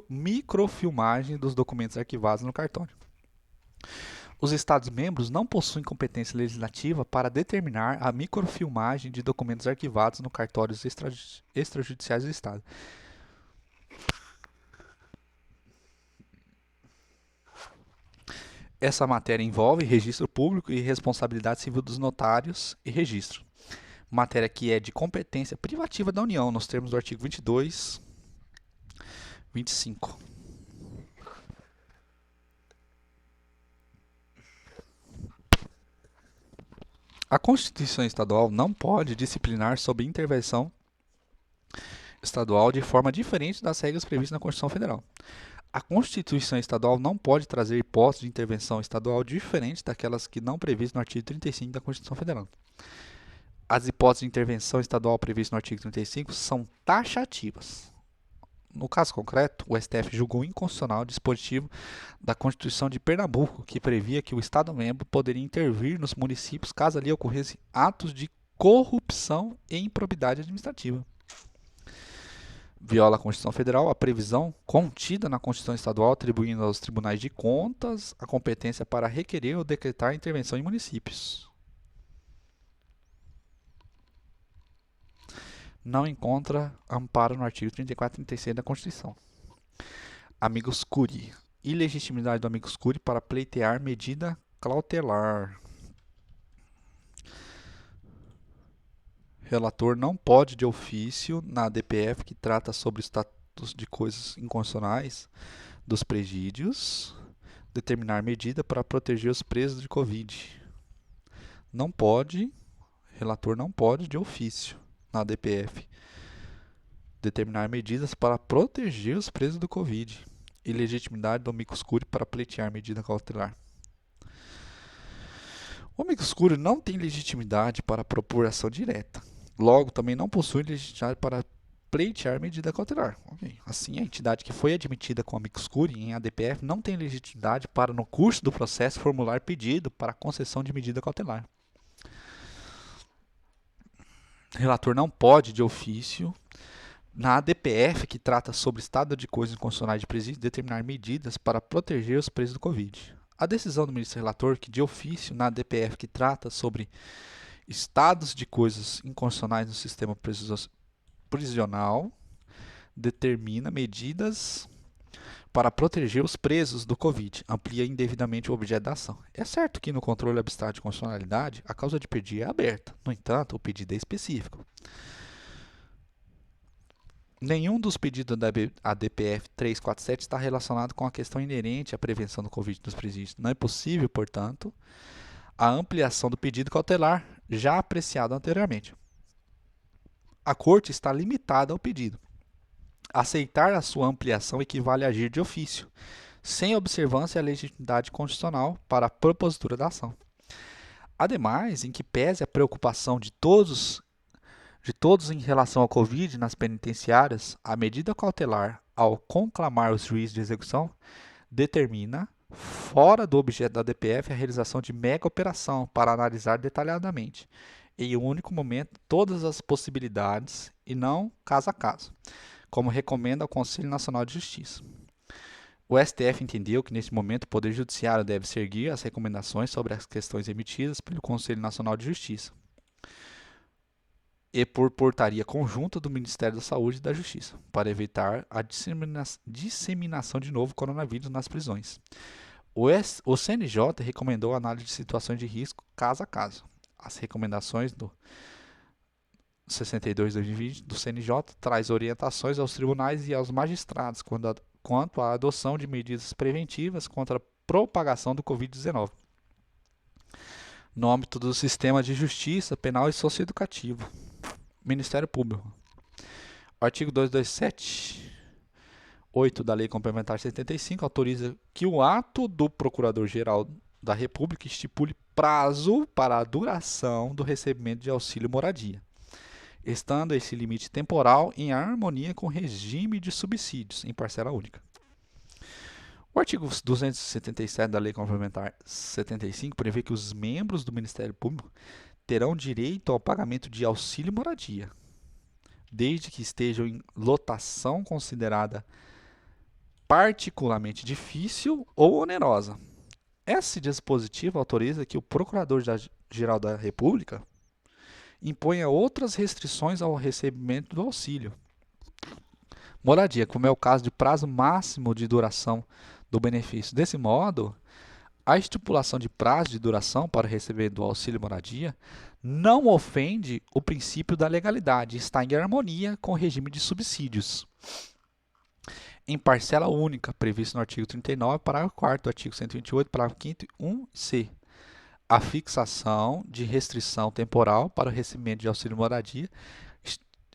microfilmagem dos documentos arquivados no cartório. Os Estados-membros não possuem competência legislativa para determinar a microfilmagem de documentos arquivados no cartórios extrajudiciais do Estado. Essa matéria envolve registro público e responsabilidade civil dos notários e registro. Matéria que é de competência privativa da União, nos termos do artigo 22, 25. A Constituição Estadual não pode disciplinar sobre intervenção estadual de forma diferente das regras previstas na Constituição Federal. A Constituição Estadual não pode trazer hipóteses de intervenção estadual diferentes daquelas que não previstas no artigo 35 da Constituição Federal. As hipóteses de intervenção estadual previstas no artigo 35 são taxativas. No caso concreto, o STF julgou inconstitucional o dispositivo da Constituição de Pernambuco, que previa que o Estado-membro poderia intervir nos municípios caso ali ocorressem atos de corrupção e improbidade administrativa. Viola a Constituição Federal a previsão contida na Constituição Estadual atribuindo aos tribunais de contas a competência para requerer ou decretar intervenção em municípios. Não encontra amparo no artigo 34 e 36 da Constituição. Amicus curiae. Ilegitimidade do amicus curiae para pleitear medida cautelar. Relator não pode, de ofício, na DPF que trata sobre o status de coisas inconstitucionais dos presídios, determinar medida para proteger os presos de Covid. Não pode, relator não pode, de ofício, na DPF, determinar medidas para proteger os presos do Covid. Ilegitimidade do amicus curiae para pleitear medida cautelar. O amicus curiae não tem legitimidade para propor ação direta. Logo, também não possui legitimidade para pleitear medida cautelar. Okay. Assim, a entidade que foi admitida com amicus curiae em ADPF não tem legitimidade para, no curso do processo, formular pedido para concessão de medida cautelar. O relator não pode, de ofício, na ADPF, que trata sobre estado de coisas inconstitucionais de presídio, determinar medidas para proteger os presos do Covid. A decisão do ministro relator, que de ofício, na ADPF, que trata sobre estados de coisas inconstitucionais no sistema prisional, determina medidas para proteger os presos do Covid, amplia indevidamente o objeto da ação. É certo que no controle abstrato de constitucionalidade, a causa de pedido é aberta. No entanto, o pedido é específico. Nenhum dos pedidos da ADPF 347 está relacionado com a questão inerente à prevenção do Covid nos presídios. Não é possível, portanto, a ampliação do pedido cautelar já apreciado anteriormente. A Corte está limitada ao pedido. Aceitar a sua ampliação equivale a agir de ofício, sem observância à legitimidade constitucional para a propositura da ação. Ademais, em que pese a preocupação de todos em relação ao Covid nas penitenciárias, a medida cautelar, ao conclamar os juízes de execução, determina, fora do objeto da DPF, a realização de mega operação para analisar detalhadamente, em um único momento, todas as possibilidades e não caso a caso, como recomenda o Conselho Nacional de Justiça. O STF entendeu que, nesse momento, o Poder Judiciário deve seguir as recomendações sobre as questões emitidas pelo Conselho Nacional de Justiça e por portaria conjunta do Ministério da Saúde e da Justiça, para evitar a disseminação de novo coronavírus nas prisões. O CNJ recomendou a análise de situações de risco caso a caso. As recomendações do 62/2020 do CNJ traz orientações aos tribunais e aos magistrados quanto à adoção de medidas preventivas contra a propagação do Covid-19, no âmbito do sistema de justiça penal e socioeducativo. Ministério Público. Artigo 227, 8 da Lei Complementar 75 autoriza que o ato do Procurador-Geral da República estipule prazo para a duração do recebimento de auxílio moradia, estando esse limite temporal em harmonia com o regime de subsídios em parcela única. O artigo 277 da Lei Complementar 75 prevê que os membros do Ministério Público terão direito ao pagamento de auxílio moradia, desde que estejam em lotação considerada particularmente difícil ou onerosa. Esse dispositivo autoriza que o Procurador-Geral da República imponha outras restrições ao recebimento do auxílio moradia, como é o caso de prazo máximo de duração do benefício. Desse modo, a estipulação de prazo de duração para o recebimento do auxílio moradia não ofende o princípio da legalidade e está em harmonia com o regime de subsídios em parcela única, previsto no artigo 39, parágrafo 4º do artigo 128, parágrafo 5º e 1c. A fixação de restrição temporal para o recebimento de auxílio moradia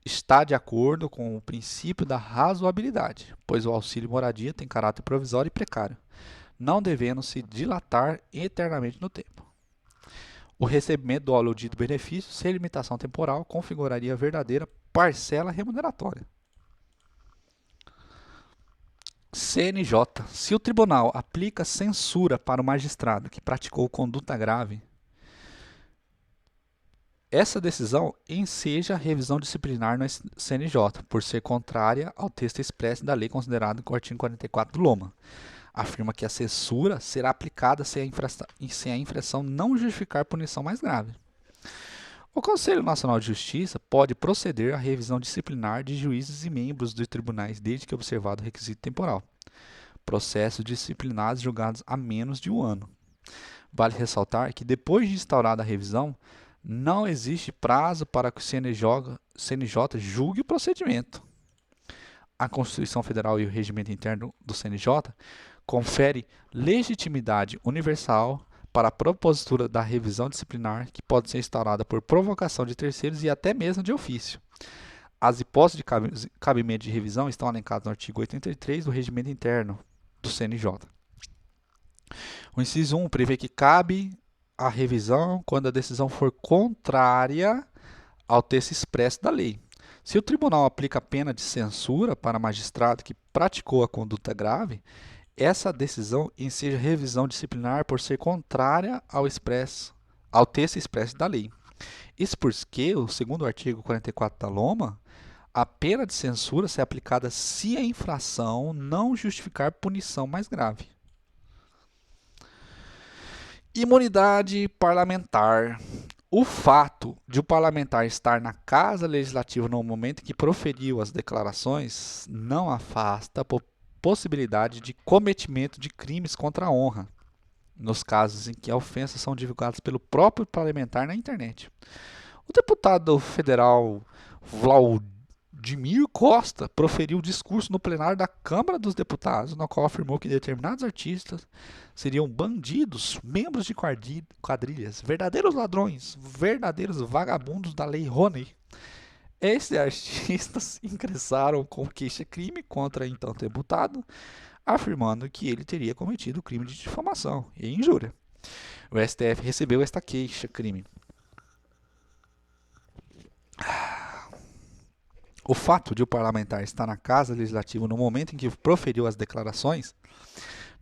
está de acordo com o princípio da razoabilidade, pois o auxílio moradia tem caráter provisório e precário, não devendo se dilatar eternamente no tempo. O recebimento do aludido benefício, sem limitação temporal, configuraria a verdadeira parcela remuneratória. CNJ. Se o tribunal aplica censura para o magistrado que praticou conduta grave, essa decisão enseja a revisão disciplinar no CNJ, por ser contrária ao texto expresso da lei considerado com o artigo 44 do LOMA. Afirma que a censura será aplicada se a infração não justificar punição mais grave. O Conselho Nacional de Justiça pode proceder à revisão disciplinar de juízes e membros dos tribunais desde que observado o requisito temporal. Processos disciplinares julgados há menos de um ano. Vale ressaltar que, depois de instaurada a revisão, não existe prazo para que o CNJ julgue o procedimento. A Constituição Federal e o regimento interno do CNJ confere legitimidade universal para a propositura da revisão disciplinar, que pode ser instaurada por provocação de terceiros e até mesmo de ofício. As hipóteses de cabimento de revisão estão elencadas no artigo 83 do regimento interno do CNJ. O inciso 1 prevê que cabe a revisão quando a decisão for contrária ao texto expresso da lei, Se o tribunal aplica pena de censura para magistrado que praticou a conduta grave, essa decisão enseja revisão disciplinar por ser contrária ao texto expresso da lei. Isso porque, segundo o artigo 44 da LOMA, a pena de censura será aplicada se a infração não justificar punição mais grave. Imunidade parlamentar. O fato de o parlamentar estar na Casa Legislativa no momento em que proferiu as declarações não afasta a possibilidade de cometimento de crimes contra a honra, nos casos em que as ofensas são divulgadas pelo próprio parlamentar na internet. O deputado federal Vladimir Costa proferiu discurso no plenário da Câmara dos Deputados, no qual afirmou que determinados artistas seriam bandidos, membros de quadrilhas, verdadeiros ladrões, verdadeiros vagabundos da Lei Rouanet. Esses artistas ingressaram com queixa-crime contra então deputado, afirmando que ele teria cometido crime de difamação e injúria. O STF recebeu esta queixa-crime. O fato de o parlamentar estar na Casa Legislativa no momento em que proferiu as declarações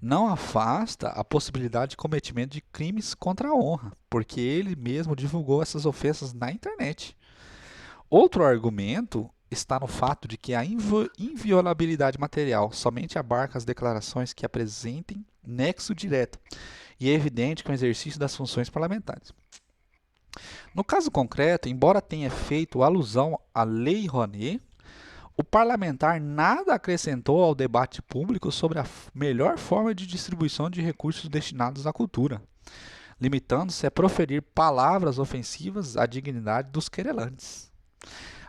não afasta a possibilidade de cometimento de crimes contra a honra, porque ele mesmo divulgou essas ofensas na internet. Outro argumento está no fato de que a inviolabilidade material somente abarca as declarações que apresentem nexo direto e é evidente com o exercício das funções parlamentares. No caso concreto, embora tenha feito alusão à Lei Rouanet, o parlamentar nada acrescentou ao debate público sobre a melhor forma de distribuição de recursos destinados à cultura, limitando-se a proferir palavras ofensivas à dignidade dos querelantes.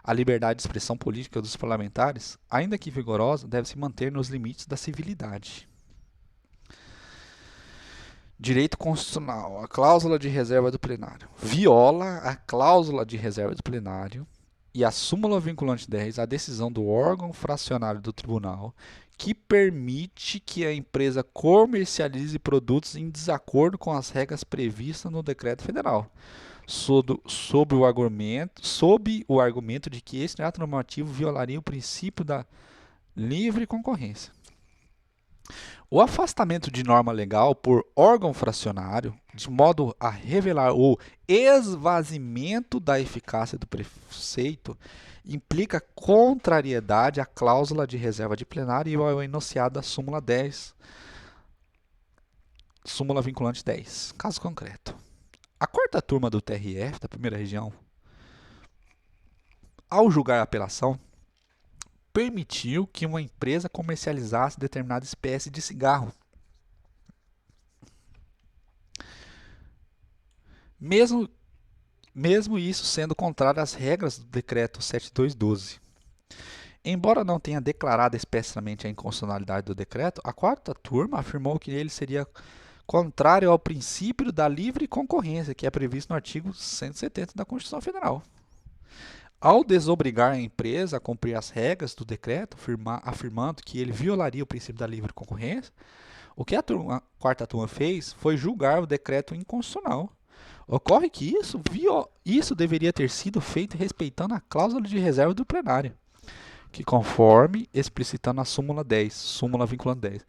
A liberdade de expressão política dos parlamentares, ainda que vigorosa, deve se manter nos limites da civilidade. Direito constitucional. A cláusula de reserva do plenário. Viola a cláusula de reserva do plenário e a súmula vinculante 10 a decisão do órgão fracionário do tribunal que permite que a empresa comercialize produtos em desacordo com as regras previstas no decreto federal, sob o argumento de que esse ato normativo violaria o princípio da livre concorrência. O afastamento de norma legal por órgão fracionário, de modo a revelar o esvaziamento da eficácia do preceito, implica contrariedade à cláusula de reserva de plenário e ao enunciado da súmula 10, súmula vinculante 10. Caso concreto. A quarta turma do TRF, da primeira região, ao julgar a apelação, permitiu que uma empresa comercializasse determinada espécie de cigarro, mesmo isso sendo contrário às regras do decreto 7212. Embora não tenha declarado expressamente a inconstitucionalidade do decreto, a quarta turma afirmou que ele seria contrário ao princípio da livre concorrência, que é previsto no artigo 170 da Constituição Federal. Ao desobrigar a empresa a cumprir as regras do decreto, afirmando que ele violaria o princípio da livre concorrência, o que a quarta turma fez foi julgar o decreto inconstitucional. Ocorre que isso deveria ter sido feito respeitando a cláusula de reserva do plenário, que conforme explicitando a súmula 10, súmula vinculante 10,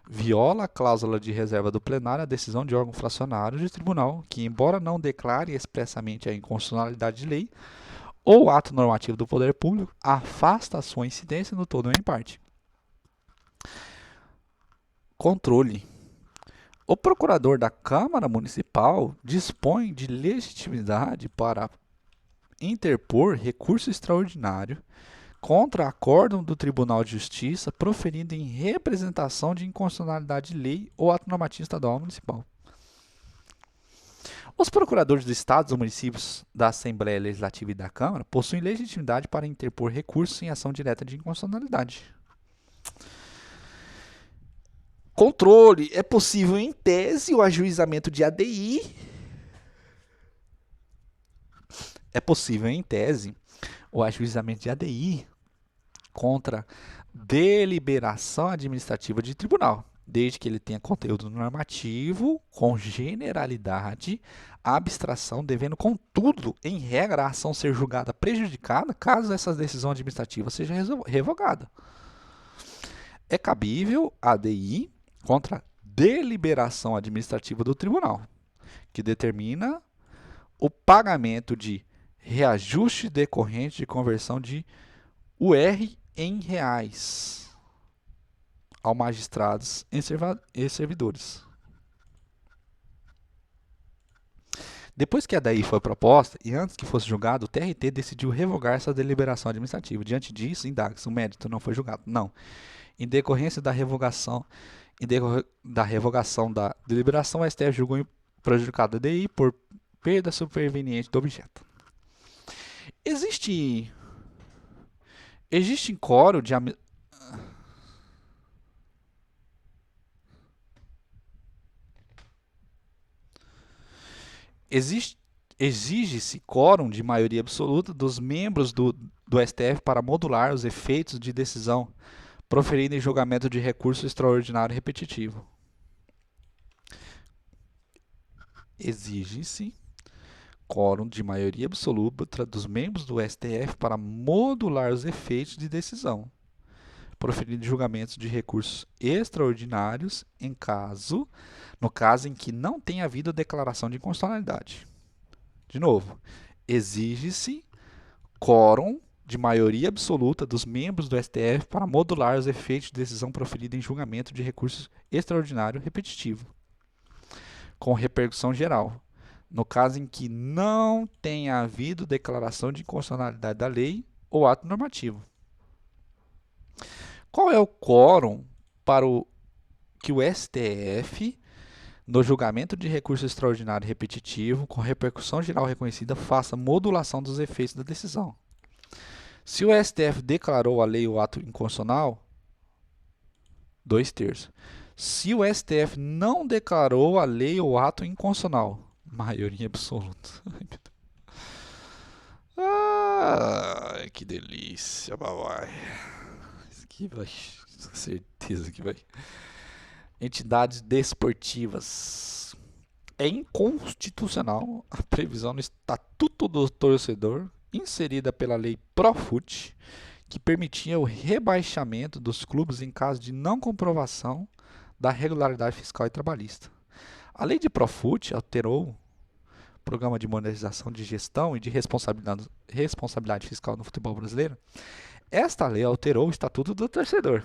viola a cláusula de reserva do plenário a decisão de órgão fracionário de tribunal, que embora não declare expressamente a inconstitucionalidade de lei, ou ato normativo do poder público, afasta a sua incidência no todo ou em parte. Controle. O procurador da Câmara Municipal dispõe de legitimidade para interpor recurso extraordinário contra acórdão do Tribunal de Justiça proferido em representação de inconstitucionalidade de lei ou ato normativo estadual ou municipal. Os procuradores do Estado, dos municípios, da Assembleia Legislativa e da Câmara possuem legitimidade para interpor recursos em ação direta de inconstitucionalidade. Controle. É possível, em tese, o ajuizamento de ADI. É possível, em tese, o ajuizamento de ADI contra deliberação administrativa de tribunal, desde que ele tenha conteúdo normativo, com generalidade, abstração, devendo, contudo, em regra, a ação ser julgada prejudicada caso essa decisão administrativa seja revogada. É cabível a ADI contra a deliberação administrativa do tribunal, que determina o pagamento de reajuste decorrente de conversão de UR em reais ao magistrados e servidores. Depois que a DAI foi proposta e antes que fosse julgado, o TRT decidiu revogar essa deliberação administrativa. Diante disso, indaga-se: o mérito não foi julgado. Não. Em decorrência da revogação, da deliberação, o STF julgou prejudicado a DI por perda superveniente do objeto. Existe quórum de exige-se quórum de maioria absoluta dos membros do STF para modular os efeitos de decisão proferida em julgamento de recurso extraordinário repetitivo. Exige-se quórum de maioria absoluta dos membros do STF para modular os efeitos de decisão proferida em julgamentos de recursos extraordinários no caso em que não tenha havido declaração de inconstitucionalidade. De novo, exige-se quórum de maioria absoluta dos membros do STF para modular os efeitos de decisão proferida em julgamento de recurso extraordinário repetitivo, com repercussão geral, no caso em que não tenha havido declaração de inconstitucionalidade da lei ou ato normativo. Qual é o quórum para que o STF, no julgamento de recurso extraordinário repetitivo, com repercussão geral reconhecida, faça modulação dos efeitos da decisão? Se o STF declarou a lei ou ato inconstitucional, 2/3. Se o STF não declarou a lei ou ato inconstitucional, maioria absoluta. Ah, que delícia, babai. Isso aqui vai, certeza que vai. Entidades desportivas. É inconstitucional a previsão no Estatuto do Torcedor, inserida pela lei Profut, que permitia o rebaixamento dos clubes em caso de não comprovação da regularidade fiscal e trabalhista. A lei de Profut alterou o Programa de Modernização de Gestão e de Responsabilidade Fiscal no futebol brasileiro. Esta lei alterou o Estatuto do Torcedor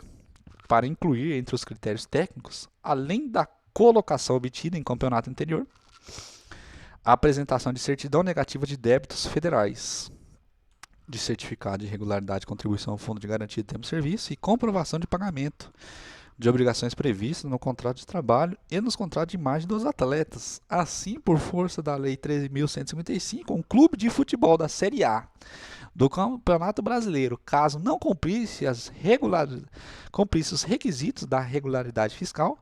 para incluir entre os critérios técnicos, além da colocação obtida em campeonato anterior, a apresentação de certidão negativa de débitos federais, de certificado de regularidade de contribuição ao Fundo de Garantia de Tempo de Serviço e comprovação de pagamento de obrigações previstas no contrato de trabalho e nos contratos de imagem dos atletas. Assim, por força da Lei 13.155, um clube de futebol da Série A do Campeonato Brasileiro, caso não cumprisse os requisitos da regularidade fiscal,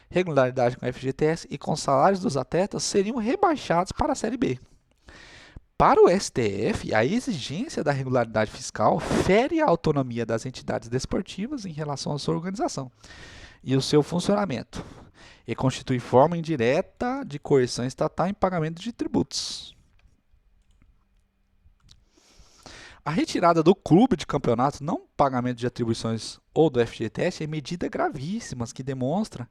regularidade com a FGTS e com salários dos atletas, seriam rebaixados para a Série B. Para o STF, a exigência da regularidade fiscal fere a autonomia das entidades desportivas em relação à sua organização e o seu funcionamento, e constitui forma indireta de coerção estatal em pagamento de tributos. A retirada do clube de campeonato, não pagamento de atribuições ou do FGTS, é medida gravíssima que demonstra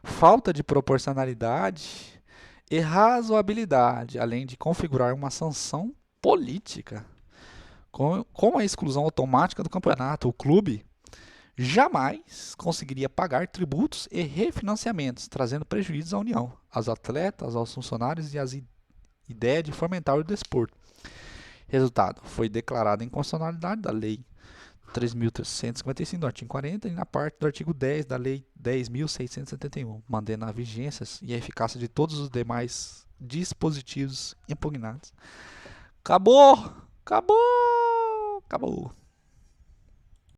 falta de proporcionalidade e razoabilidade, além de configurar uma sanção política. Com a exclusão automática do campeonato, o clube jamais conseguiria pagar tributos e refinanciamentos, trazendo prejuízos à União, aos atletas, aos funcionários e às ideias de fomentar o desporto. Resultado, foi declarada a inconstitucionalidade da Lei 3.155 do artigo 40 e na parte do artigo 10 da Lei 10.671, mantendo a vigência e a eficácia de todos os demais dispositivos impugnados. Acabou! Acabou! Acabou!